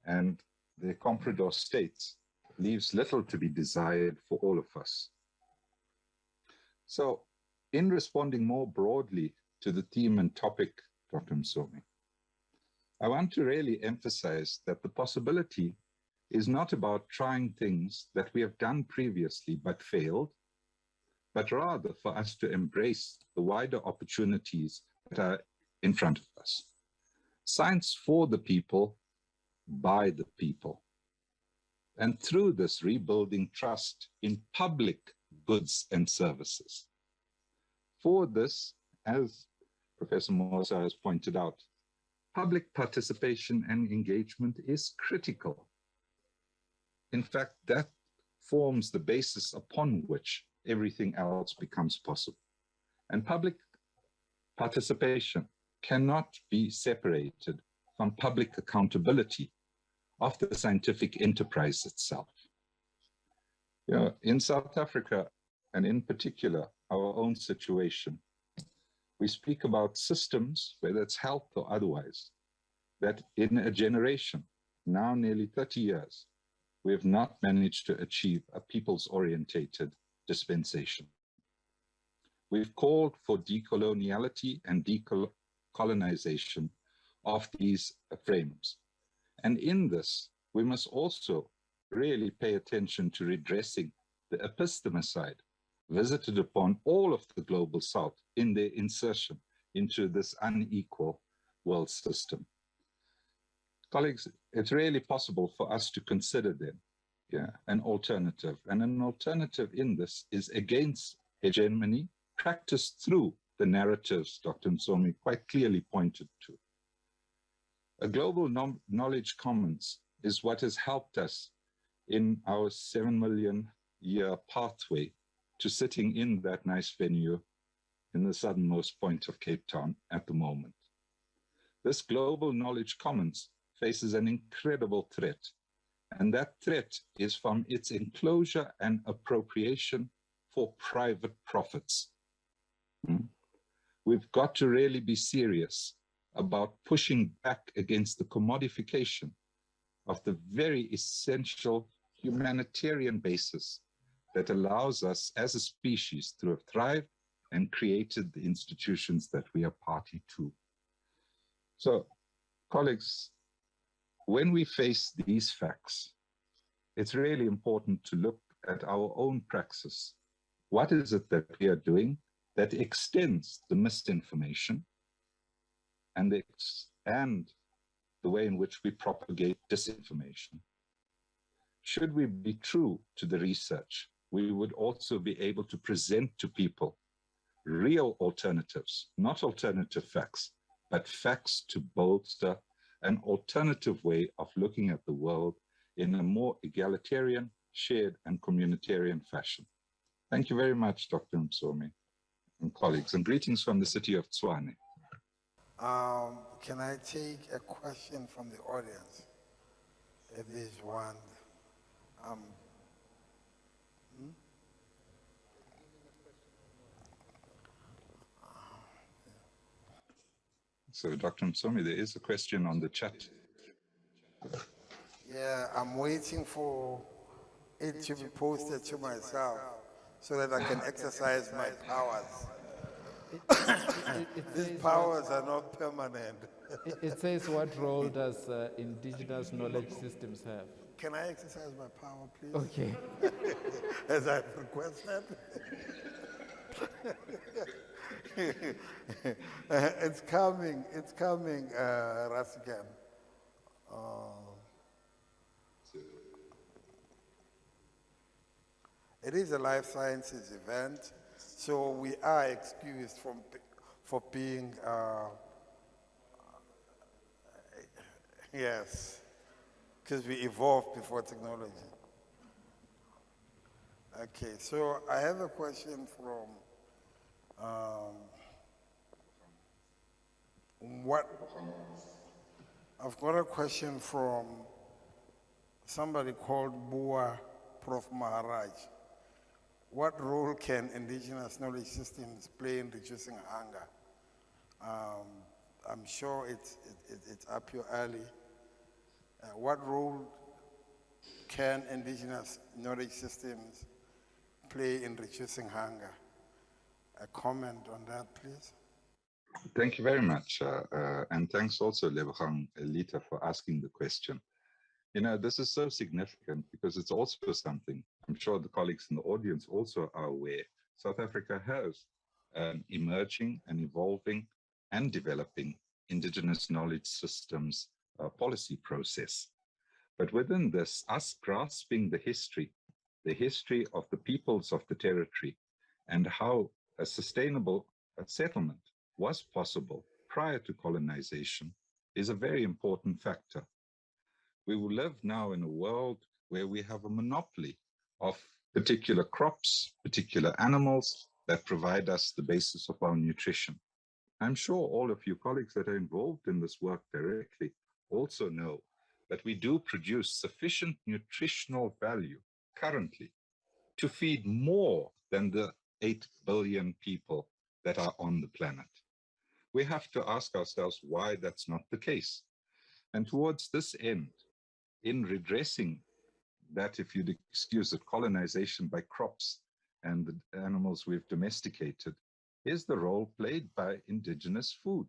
and the comprador states leaves little to be desired for all of us. So, in responding more broadly to the theme and topic, Dr. Msomi, I want to really emphasize that the possibility is not about trying things that we have done previously but failed, but rather for us to embrace the wider opportunities that are in front of us. Science for the people, by the people. And through this, rebuilding trust in public goods and services. For this, as Professor Mosa has pointed out, public participation and engagement is critical. In fact, that forms the basis upon which everything else becomes possible. And public participation cannot be separated from public accountability of the scientific enterprise itself. You know, in South Africa, and in particular, our own situation, we speak about systems, whether it's health or otherwise, that in a generation, now nearly 30 years, we have not managed to achieve a people's-orientated dispensation. We've called for decoloniality and decolonization of these frames. And in this, we must also really pay attention to redressing the epistemicide visited upon all of the global South in their insertion into this unequal world system. Colleagues, it's really possible for us to consider then an alternative. And an alternative in this is against hegemony practiced through the narratives Dr. Msomi quite clearly pointed to. A global knowledge commons is what has helped us in our 7 million year pathway to sitting in that nice venue in the southernmost point of Cape Town at the moment. This global knowledge commons faces an incredible threat, and that threat is from its enclosure and appropriation for private profits. We've got to really be serious about pushing back against the commodification of the very essential humanitarian basis that allows us as a species to have thrived and created the institutions that we are party to. So, colleagues, when we face these facts, it's really important to look at our own praxis. What is it that we are doing that extends the misinformation and the way in which we propagate disinformation? Should we be true to the research, we would also be able to present to people real alternatives, not alternative facts, but facts to bolster an alternative way of looking at the world in a more egalitarian, shared, and communitarian fashion. Thank you very much, Dr. Msomi and colleagues, and greetings from the city of Tshwane. Can I take a question from the audience? If there's one. So, Dr. Msomi, there is a question on the chat. Yeah, I'm waiting for it to be posted to myself so that I can exercise my powers. These powers are not permanent. It says, what role does indigenous knowledge systems have? Can I exercise my power, please? Okay. As I've requested. It's coming, Rasikan. It is a life sciences event, so we are excused for being, yes, because we evolved before technology. Okay, so I have a question from I've got a question from somebody called Bua Prof. Maharaj. What role can indigenous knowledge systems play in reducing hunger? I'm sure it's up your alley. What role can indigenous knowledge systems play in reducing hunger? A comment on that, please. Thank you very much. And thanks also, Lebogang Elita, for asking the question. You know, this is so significant because it's also something, I'm sure the colleagues in the audience also are aware, South Africa has an emerging and evolving and developing indigenous knowledge systems policy process. But within this, us grasping the history of the peoples of the territory and how a sustainable settlement was possible prior to colonization is a very important factor. We will live now in a world where we have a monopoly of particular crops, particular animals that provide us the basis of our nutrition. I'm sure all of you colleagues that are involved in this work directly also know that we do produce sufficient nutritional value currently to feed more than the 8 billion people that are on the planet. We have to ask ourselves why that's not the case. And towards this end, in redressing that, if you'd excuse it, colonization by crops and the animals we've domesticated, is the role played by indigenous food.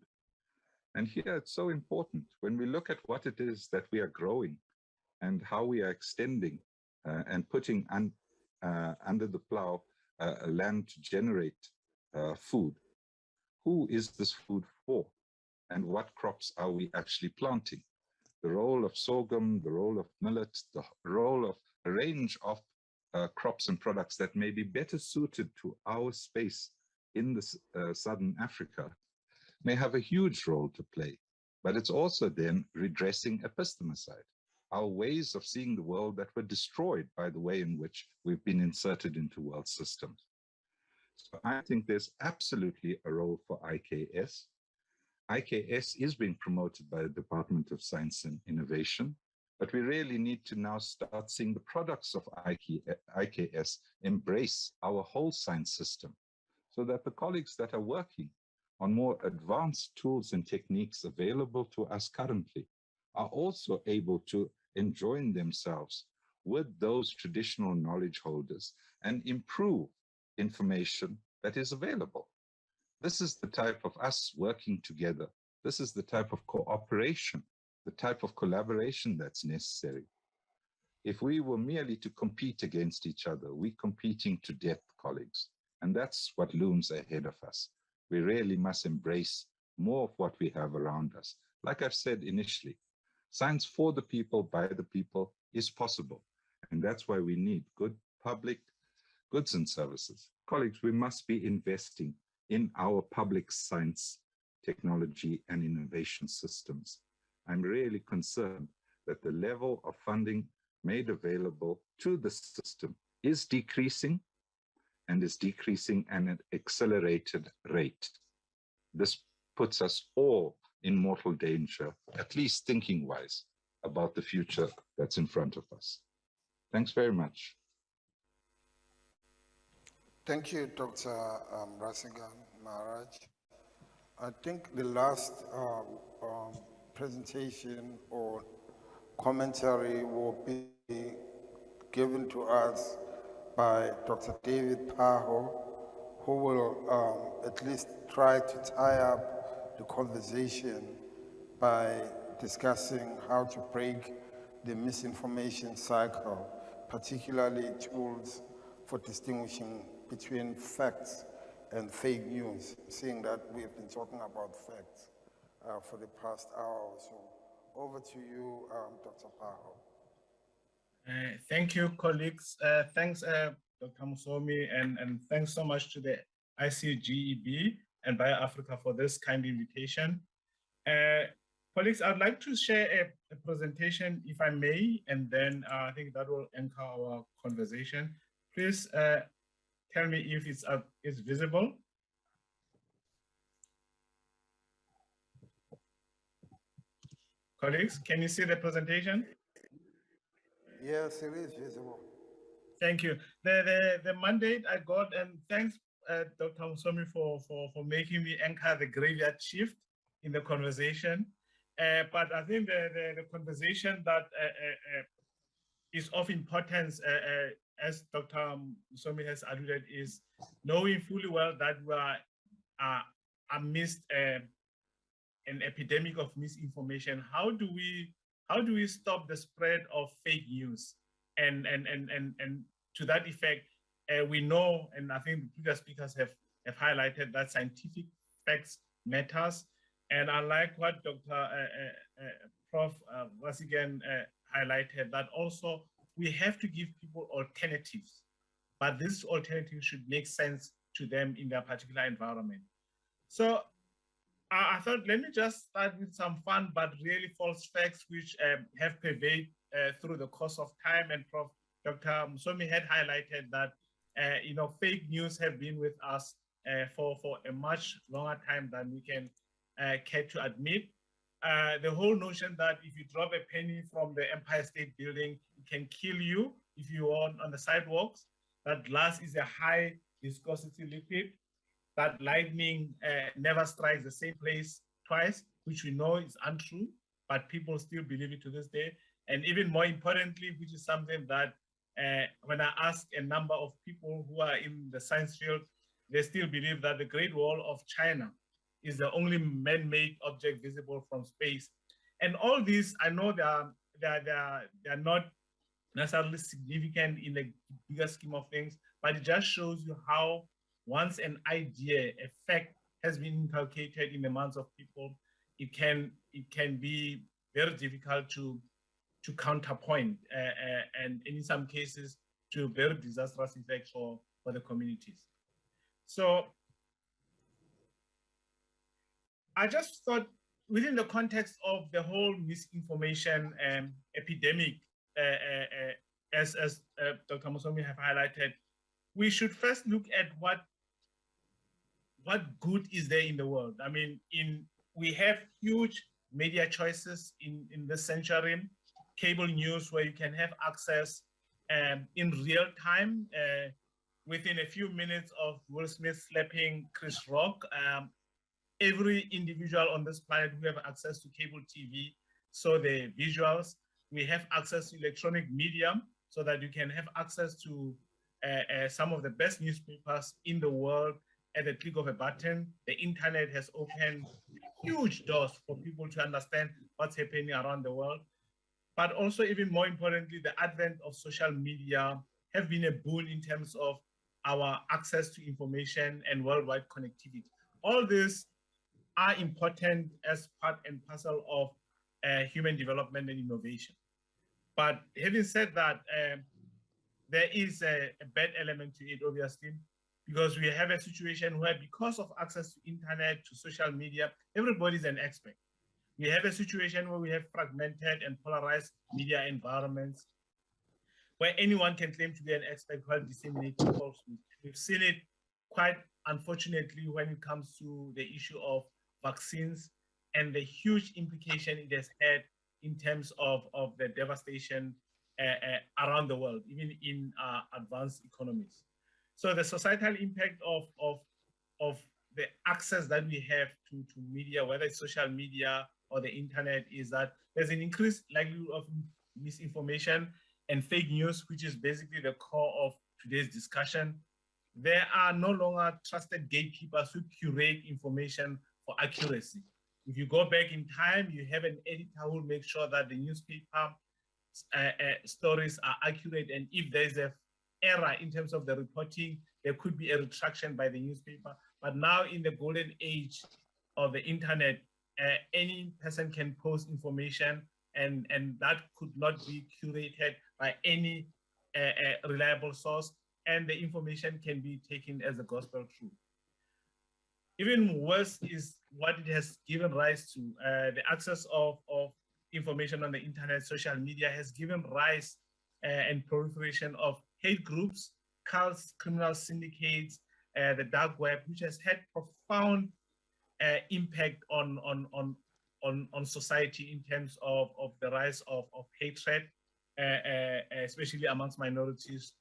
And here it's so important when we look at what it is that we are growing and how we are extending and putting under the plow land to generate food. Who is this food for? And what crops are we actually planting? The role of sorghum, the role of millet, the role of a range of crops and products that may be better suited to our space in Southern Africa may have a huge role to play. but it's also then redressing epistemicide, our ways of seeing the world that were destroyed by the way in which we've been inserted into world systems. So I think there's absolutely a role for IKS. IKS is being promoted by the Department of Science and Innovation, but we really need to now start seeing the products of IKS embrace our whole science system, so that the colleagues that are working on more advanced tools and techniques available to us currently are also able to enjoin themselves with those traditional knowledge holders and improve information that is available. This is the type of us working together. This is the type of cooperation, the type of collaboration that's necessary. If we were merely to compete against each other, we're competing to death, colleagues. And that's what looms ahead of us. We really must embrace more of what we have around us. Like I've said initially, science for the people, by the people is possible. And that's why we need good public goods and services. Colleagues, we must be investing in our public science, technology, and innovation systems. I'm really concerned that the level of funding made available to the system is decreasing, and is decreasing at an accelerated rate. This puts us all in mortal danger, at least thinking-wise, about the future that's in front of us. Thanks very much. Thank you, Dr. Rasigan Maharaj. I think the last presentation or commentary will be given to us by Dr. David Paho, who will at least try to tie up the conversation by discussing how to break the misinformation cycle, particularly tools for distinguishing between facts and fake news, seeing that we've been talking about facts for the past hour or so. Over to you, Dr. Paho. Thank you, colleagues. Thanks, Dr. Musomi, and thanks so much to the ICGEB and BioAfrica for this kind invitation. Colleagues, I'd like to share a presentation, if I may, and then I think that will anchor our conversation. Please tell me if it's visible. Colleagues, can you see the presentation? Yes, it is visible. Thank you. The mandate I got, and thanks, Dr. Musomi, for making me anchor the graveyard shift in the conversation. But I think the conversation that is of importance, as Dr. Musomi has alluded, is knowing fully well that we are amidst an epidemic of misinformation. How do we stop the spread of fake news? And to that effect, we know, and I think the previous speakers have highlighted that scientific facts matters. And I like what Dr. Prof. Rasigan highlighted, that also we have to give people alternatives, but this alternative should make sense to them in their particular environment. So I thought, let me just start with some fun, but really false facts, which have pervaded through the course of time. And Dr. Musomi had highlighted that, fake news have been with us for a much longer time than we can care to admit. The whole notion that if you drop a penny from the Empire State Building, it can kill you if you are on the sidewalks, that glass is a high viscosity liquid, that lightning never strikes the same place twice, which we know is untrue, but people still believe it to this day. And even more importantly, which is something that when I ask a number of people who are in the science field, they still believe that the Great Wall of China is the only man-made object visible from space. And all these, I know they're not necessarily significant in the bigger scheme of things, but it just shows you how once an idea, a fact has been inculcated in the minds of people, it can be very difficult to counterpoint, and in some cases to very disastrous effects for the communities. So I just thought, within the context of the whole misinformation epidemic, as Dr. Musomi have highlighted, we should first look at what good is there in the world. I mean, we have huge media choices in this century, cable news where you can have access in real time within a few minutes of Will Smith slapping Chris Rock. Every individual on this planet who have access to cable TV, so the visuals, we have access to electronic media so that you can have access to some of the best newspapers in the world at the click of a button. The internet has opened huge doors for people to understand what's happening around the world. But also, even more importantly, the advent of social media have been a boon in terms of our access to information and worldwide connectivity. All this are important as part and parcel of human development and innovation. But having said that, there is a bad element to it, obviously, because we have a situation where, because of access to internet, to social media, everybody's an expert. We have a situation where we have fragmented and polarized media environments where anyone can claim to be an expert while disseminating falsehoods. We've seen it quite unfortunately when it comes to the issue of vaccines and the huge implication it has had in terms of the devastation around the world, even in advanced economies. So the societal impact of the access that we have to media, whether it's social media or the internet, is that there's an increased likelihood of misinformation and fake news, which is basically the core of today's discussion. There are no longer trusted gatekeepers who curate information for accuracy. If you go back in time, you have an editor who will make sure that the newspaper stories are accurate, and if there's an error in terms of the reporting, there could be a retraction by the newspaper. But now, in the golden age of the internet, any person can post information, and that could not be curated by any reliable source, and the information can be taken as a gospel truth. Even worse is what it has given rise to. The access of information on the internet, social media, has given rise and proliferation of hate groups, cults, criminal syndicates, the dark web, which has had profound impact on society in terms of the rise of hatred, especially amongst minorities,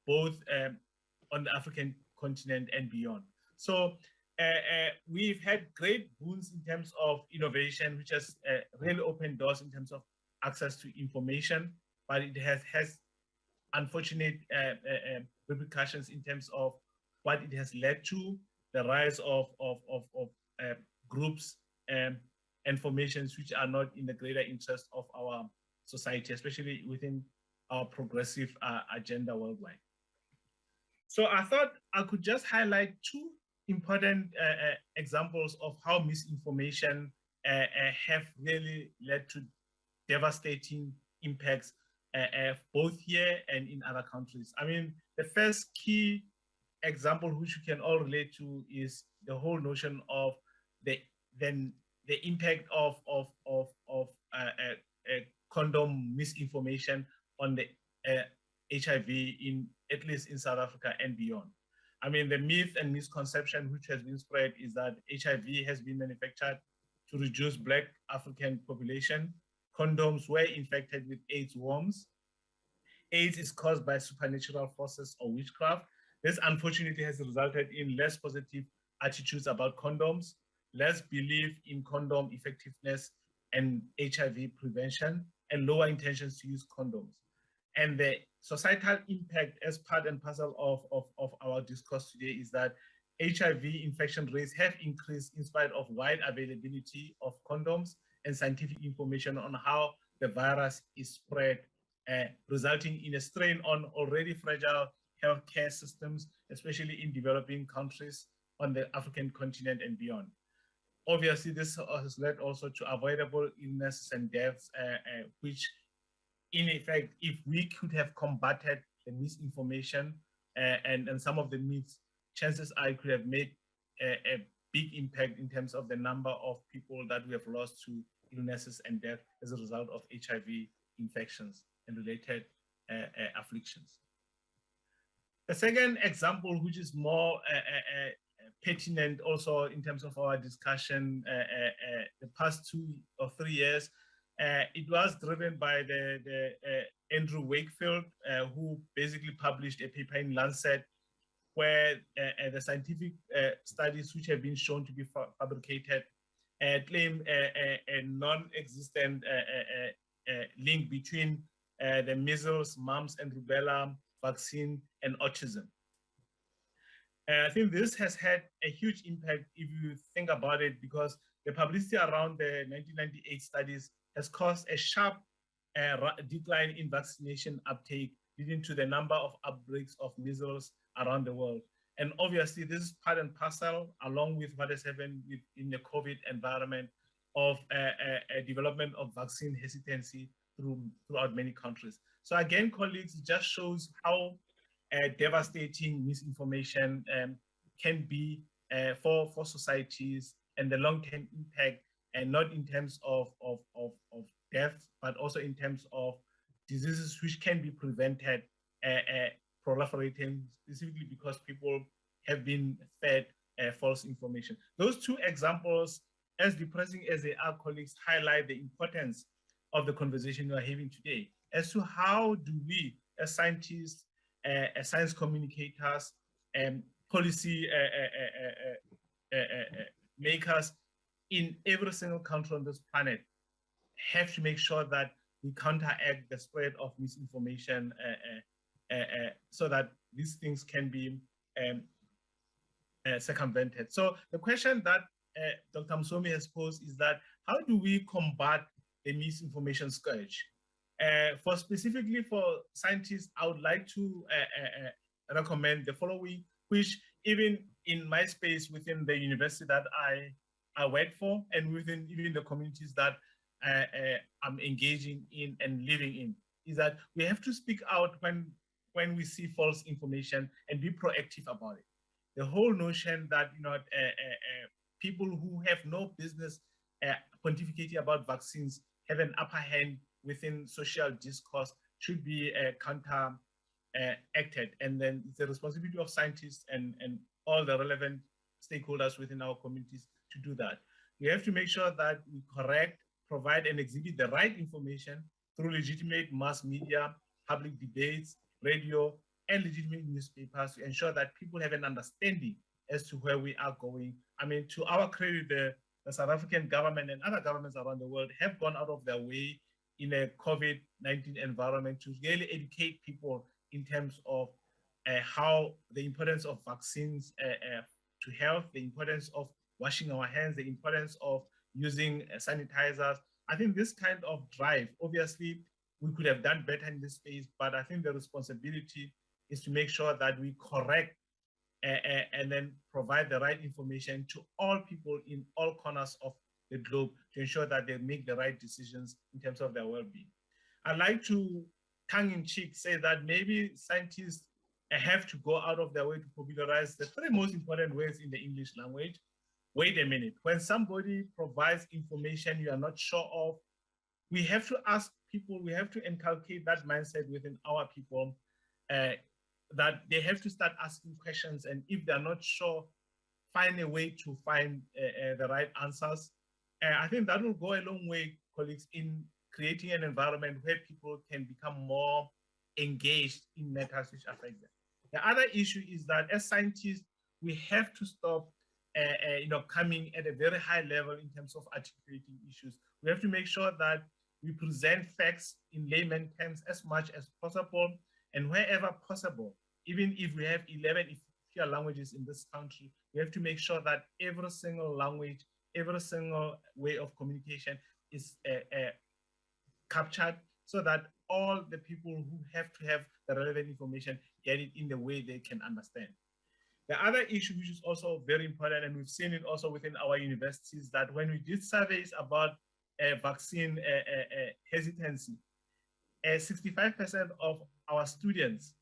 both on the African continent and beyond. So we've had great boons in terms of innovation, which has really opened doors in terms of access to information, but it has unfortunate repercussions in terms of what it has led to, the rise of groups and formations which are not in the greater interest of our society, especially within our progressive agenda worldwide. So I thought I could just highlight two important examples of how misinformation have really led to devastating impacts both here and in other countries. I mean, the first key example which we can all relate to is the whole notion of the impact of condom misinformation on the HIV at least in South Africa and beyond. I mean, the myth and misconception which has been spread is that HIV has been manufactured to reduce Black African population. Condoms were infected with AIDS worms. AIDS is caused by supernatural forces or witchcraft. This unfortunately has resulted in less positive attitudes about condoms, less belief in condom effectiveness and HIV prevention, and lower intentions to use condoms. And the societal impact as part and parcel of our discourse today is that HIV infection rates have increased in spite of wide availability of condoms and scientific information on how the virus is spread, resulting in a strain on already fragile healthcare systems, especially in developing countries on the African continent and beyond. Obviously, this has led also to avoidable illnesses and deaths, which in effect, if we could have combated the misinformation and some of the myths, chances are it could have made a big impact in terms of the number of people that we have lost to illnesses and death as a result of HIV infections and related afflictions. The second example, which is more pertinent also in terms of our discussion the past 2 or 3 years, it was driven by the Andrew Wakefield, who basically published a paper in Lancet where the scientific studies which have been shown to be fabricated claim a non-existent link between the measles, mumps, and rubella vaccine and autism. I think this has had a huge impact if you think about it, because the publicity around the 1998 studies has caused a sharp decline in vaccination uptake, leading to the number of outbreaks of measles around the world. And obviously, this is part and parcel, along with what has happened in the COVID environment, of a development of vaccine hesitancy throughout many countries. So again, colleagues, it just shows how devastating misinformation can be for societies, and the long-term impact, and not in terms of death, but also in terms of diseases which can be prevented proliferating, specifically because people have been fed false information. Those two examples, as depressing as they are, colleagues, highlight the importance of the conversation we are having today as to how do we, as scientists, as science communicators, and policy makers in every single country on this planet, have to make sure that we counteract the spread of misinformation so that these things can be circumvented. So the question that Dr. Msomi has posed is that, how do we combat the misinformation scourge? Specifically for scientists, I would like to recommend the following, which even in my space within the university that I work for, and within even the communities that I'm engaging in and living in, is that we have to speak out when we see false information and be proactive about it. The whole notion that people who have no business pontificating about vaccines have an upper hand within social discourse should be counter-acted. And then it's the responsibility of scientists and all the relevant stakeholders within our communities to do that. We have to make sure that we correct, provide, and exhibit the right information through legitimate mass media, public debates, radio, and legitimate newspapers to ensure that people have an understanding as to where we are going. I mean, to our credit, the South African government and other governments around the world have gone out of their way in a COVID-19 environment to really educate people in terms of how the importance of vaccines to health, the importance of washing our hands, the importance of using sanitizers. I think this kind of drive, obviously, we could have done better in this space, but I think the responsibility is to make sure that we correct and then provide the right information to all people in all corners of the globe to ensure that they make the right decisions in terms of their well-being. I'd like to, tongue-in-cheek, say that maybe scientists have to go out of their way to popularize the 3 most important words in the English language. Wait a minute. When somebody provides information you are not sure of, we have to ask people, we have to inculcate that mindset within our people, that they have to start asking questions, and if they're not sure, find a way to find the right answers. I think that will go a long way, colleagues, in creating an environment where people can become more engaged in matters which affect them. The other issue is that as scientists, we have to stop coming at a very high level in terms of articulating issues. We have to make sure that we present facts in layman terms as much as possible, and wherever possible, even if we have 11 official languages in this country, we have to make sure that every single language, every single way of communication is captured, so that all the people who have to have the relevant information get it in the way they can understand. The other issue, which is also very important, and we've seen it also within our universities, that when we did surveys about vaccine hesitancy, 65% of our students,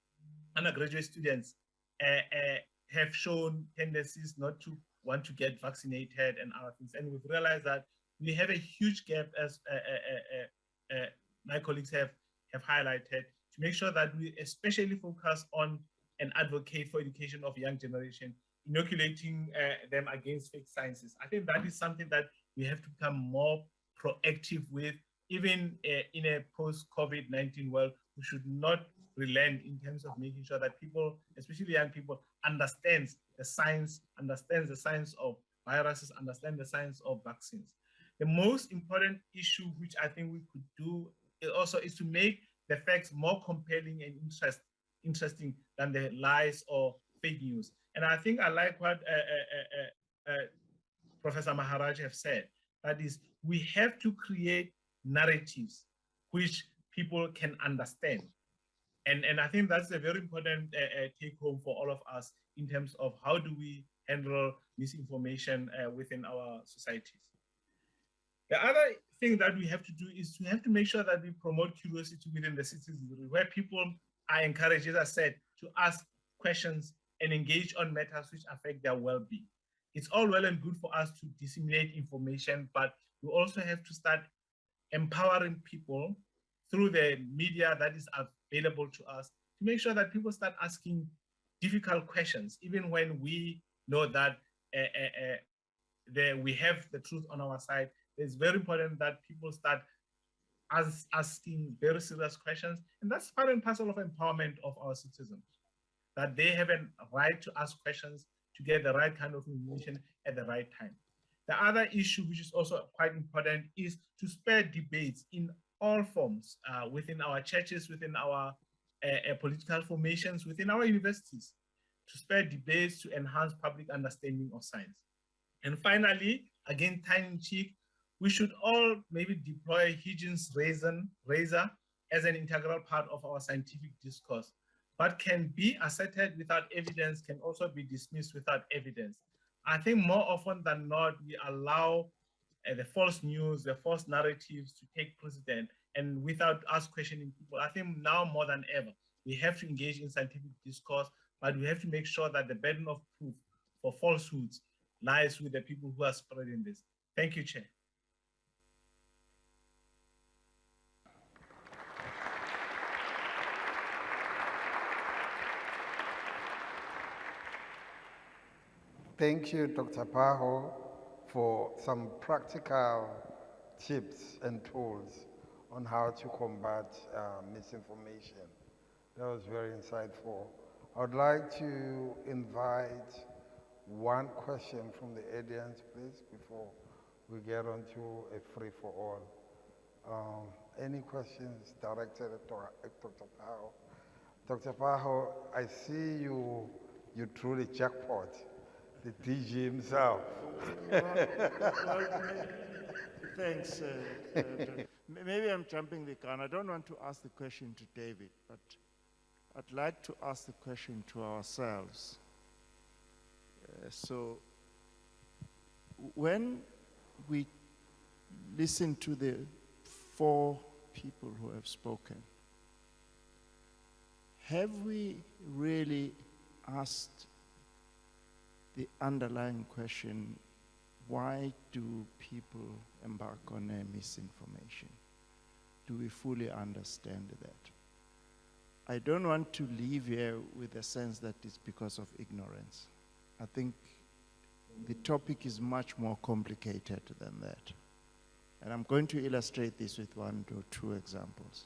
undergraduate students, have shown tendencies not to want to get vaccinated and other things. And we've realized that we have a huge gap, as my colleagues have highlighted, to make sure that we especially focus on and advocate for education of young generation, inoculating them against fake sciences. I think that is something that we have to become more proactive with. Even in a post-COVID-19 world, we should not relent in terms of making sure that people, especially young people, understand the science of viruses, understand the science of vaccines. The most important issue which I think we could do also is to make the facts more compelling and interesting than the lies or fake news. And I think I like what Professor Maharaj have said. That is, we have to create narratives which people can understand. And I think that's a very important take home for all of us in terms of how do we handle misinformation within our societies. The other thing that we have to do is we have to make sure that we promote curiosity within the citizenry, where people are encouraged, as I said, to ask questions and engage on matters which affect their well-being. It's all well and good for us to disseminate information, but we also have to start empowering people through the media that is available to us to make sure that people start asking difficult questions, even when we know that we have the truth on our side. It's very important that people start asking very serious questions, and that's part and parcel of empowerment of our citizens, that they have a right to ask questions to get the right kind of information at the right time. The other issue, which is also quite important, is to spare debates in all forms within our churches, within our political formations, within our universities, to spare debates to enhance public understanding of science. And finally, again, tongue in cheek, we should all maybe deploy Huygens razor as an integral part of our scientific discourse. What can be asserted without evidence can also be dismissed without evidence. I think more often than not, we allow the false news, the false narratives to take precedent, and without us questioning people. I think now more than ever, we have to engage in scientific discourse, but we have to make sure that the burden of proof for falsehoods lies with the people who are spreading this. Thank you, Chair. Thank you, Dr. Paho, for some practical tips and tools on how to combat misinformation. That was very insightful. I would like to invite one question from the audience, please, before we get on to a free-for-all. Any questions directed at Dr. Paho? Dr. Paho, I see you truly jackpot. The DG himself. Thanks. Maybe I'm jumping the gun. I don't want to ask the question to David, but I'd like to ask the question to ourselves. So when we listen to the 4 people who have spoken, have we really asked the underlying question, why do people embark on a misinformation? Do we fully understand that? I don't want to leave here with a sense that it's because of ignorance. I think the topic is much more complicated than that. And I'm going to illustrate this with 1 or 2 examples.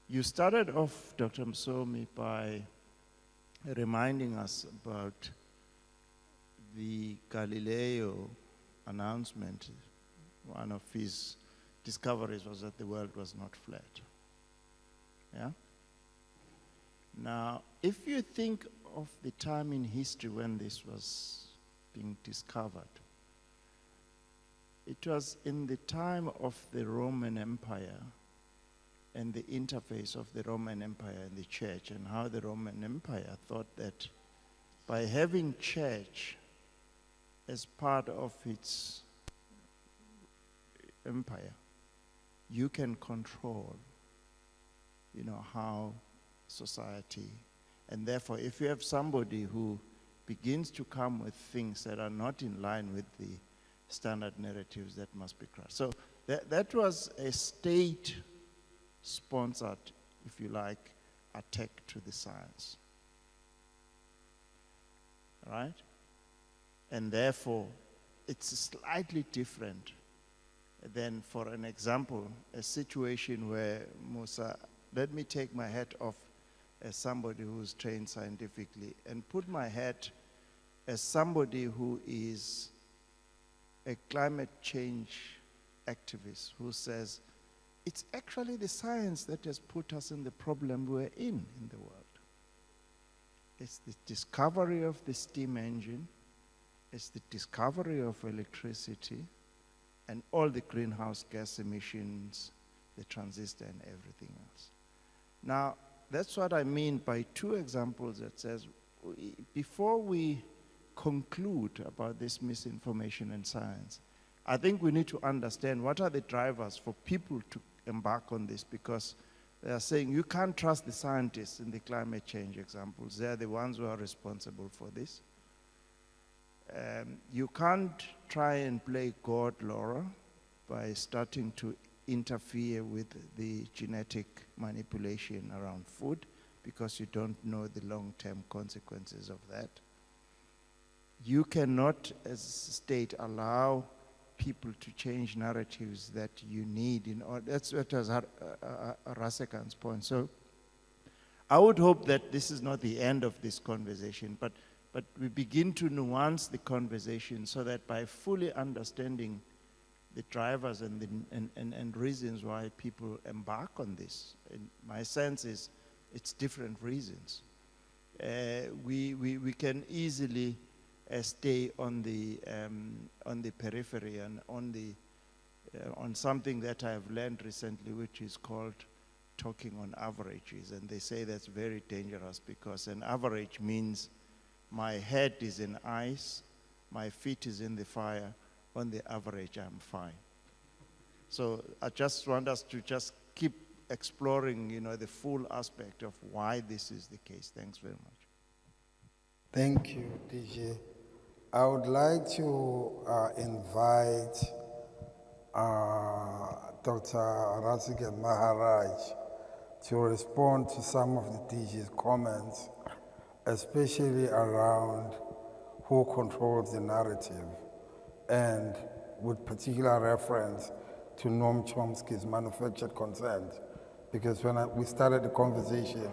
You started off, Dr. Msomi, by reminding us about the Galileo announcement. One of his discoveries was that the world was not flat. Yeah? Now, if you think of the time in history when this was being discovered, it was in the time of the Roman Empire and the interface of the Roman Empire and the church, and how the Roman Empire thought that by having church as part of its empire, you can control, how society, and therefore if you have somebody who begins to come with things that are not in line with the standard narratives that must be crushed. So that was a state-sponsored, if you like, attack to the science. Right? And therefore, it's slightly different than, for an example, a situation where, Musa, let me take my hat off as somebody who's trained scientifically and put my hat as somebody who is a climate change activist who says, it's actually the science that has put us in the problem we're in the world. It's the discovery of the steam engine, it's the discovery of electricity, and all the greenhouse gas emissions, the transistor and everything else. Now, that's what I mean by two examples that says, before we conclude about this misinformation in science, I think we need to understand what are the drivers for people to embark on this, because they are saying you can't trust the scientists in the climate change examples. They are the ones who are responsible for this. You can't try and play God, Laura, by starting to interfere with the genetic manipulation around food, because you don't know the long-term consequences of that. You cannot, as a state, allow people to change narratives that you need in order. That's what was Rasekan's point. So I would hope that this is not the end of this conversation, but we begin to nuance the conversation so that by fully understanding the drivers and reasons why people embark on this, and my sense is it's different reasons. We can easily stay on the periphery and on something that I have learned recently, which is called talking on averages, and they say that's very dangerous because an average means my head is in ice, my feet is in the fire. On the average, I'm fine. So I just want us to just keep exploring, the full aspect of why this is the case. Thanks very much. Thank you, DJ. I would like to invite Dr. Rasigan Maharaj to respond to some of the DJ's comments, especially around who controls the narrative, and with particular reference to Noam Chomsky's manufactured consent. Because when we started the conversation,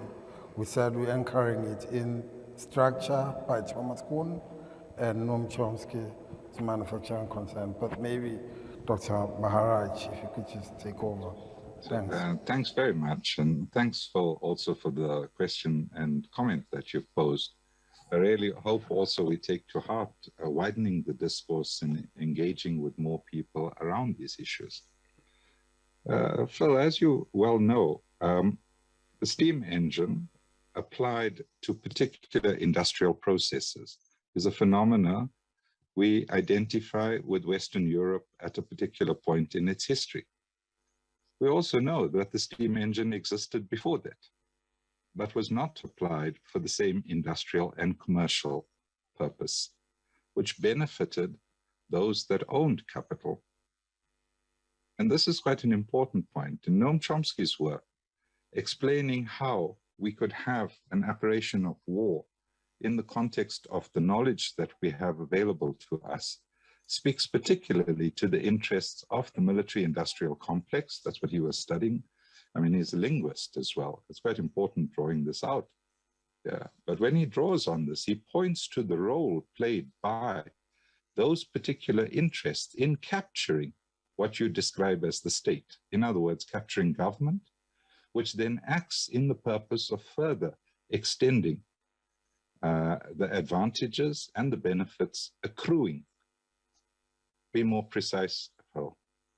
we said we're anchoring it in Structure by Thomas Kuhn and Noam Chomsky's manufacturing consent. But maybe Dr. Maharaj, if you could just take over. Thanks. Thanks very much, and thanks also for the question and comment that you've posed. I really hope also we take to heart widening the discourse and engaging with more people around these issues. Phil, as you well know, the steam engine applied to particular industrial processes is a phenomena we identify with Western Europe at a particular point in its history. We also know that the steam engine existed before that, but was not applied for the same industrial and commercial purpose, which benefited those that owned capital. And this is quite an important point in Noam Chomsky's work, explaining how we could have an operation of war in the context of the knowledge that we have available to us, speaks particularly to the interests of the military-industrial complex. That's what he was studying. I mean, he's a linguist as well. It's quite important drawing this out. Yeah. But when he draws on this, he points to the role played by those particular interests in capturing what you describe as the state. In other words, capturing government, which then acts in the purpose of further extending the advantages and the benefits accruing. Be more precise, Phil,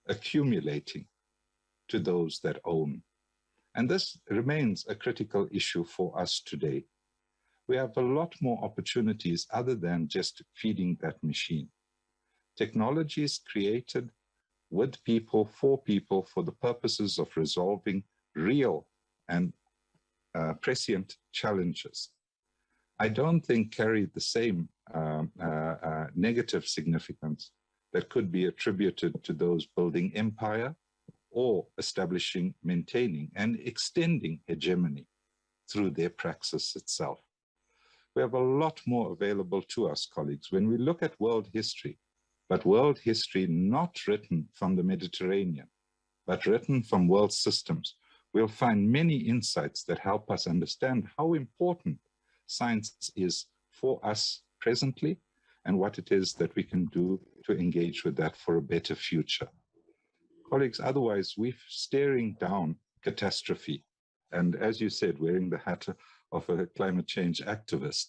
accumulating to those that own. And this remains a critical issue for us today. We have a lot more opportunities other than just feeding that machine. Technology is created with people, for the purposes of resolving real and prescient challenges. I don't think carried the same negative significance that could be attributed to those building empire or establishing, maintaining, and extending hegemony through their praxis itself. We have a lot more available to us, colleagues, when we look at world history, but world history not written from the Mediterranean, but written from world systems. We'll find many insights that help us understand how important science is for us presently and what it is that we can do to engage with that for a better future. Colleagues, otherwise we're staring down catastrophe. And as you said, wearing the hat of a climate change activist,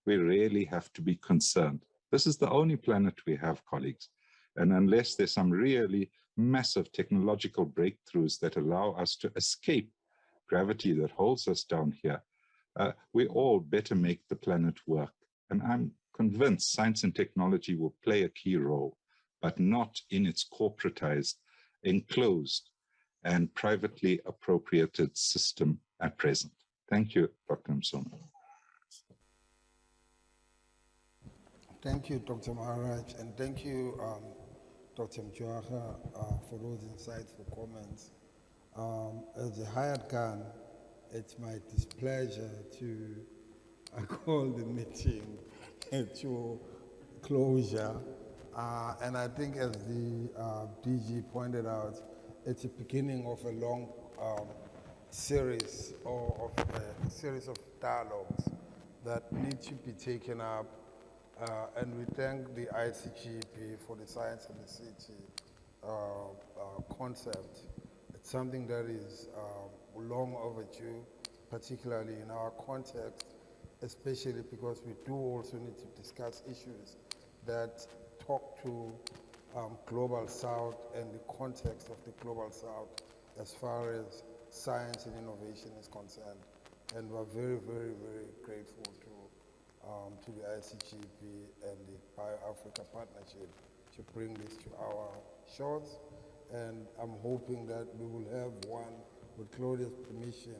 we really have to be concerned. This is the only planet we have, colleagues. And unless there's some really massive technological breakthroughs that allow us to escape gravity that holds us down here, we all better make the planet work. And I'm convinced science and technology will play a key role, but not in its corporatized, enclosed, and privately appropriated system at present. Thank you, Dr. Msomi. Thank you, Dr. Maharaj, and thank you, Dr. Mjwaha, for those insightful comments. As a hired gun, it's my displeasure to call the meeting to closure. And I think as the DG pointed out, it's a beginning of a long series or of a series of dialogues that need to be taken up. And we thank the ICGEB for the Science of the City concept. It's something that is long overdue, particularly in our context, especially because we do also need to discuss issues that talk to Global South and the context of the Global South as far as science and innovation is concerned. And we're very, very, very grateful to the ICGEB and the Bio-Africa Partnership to bring this to our shores. And I'm hoping that we will have one, with Claudia's permission,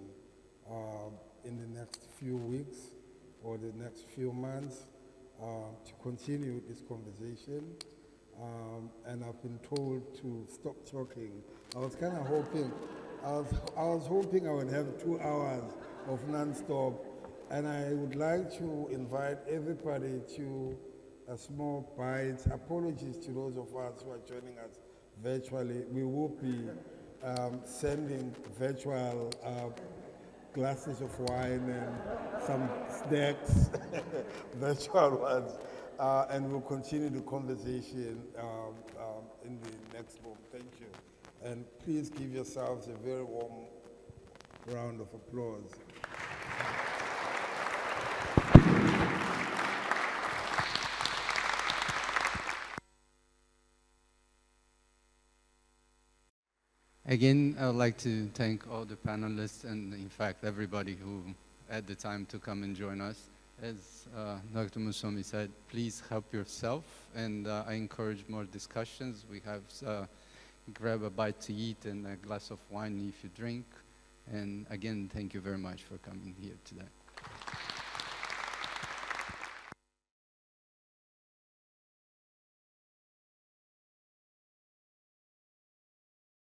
in the next few weeks or the next few months to continue this conversation. And I've been told to stop talking. I was kind of hoping, I was hoping I would have 2 hours of non-stop. And I would like to invite everybody to a small bite. Apologies to those of us who are joining us virtually. We will be sending virtual glasses of wine and some snacks, virtual ones, and we'll continue the conversation in the next room. Thank you. And please give yourselves a very warm round of applause. Again, I would like to thank all the panelists and, in fact, everybody who had the time to come and join us. As Dr. Msomi said, please help yourself, and I encourage more discussions. We have grab a bite to eat and a glass of wine if you drink. And again, thank you very much for coming here today.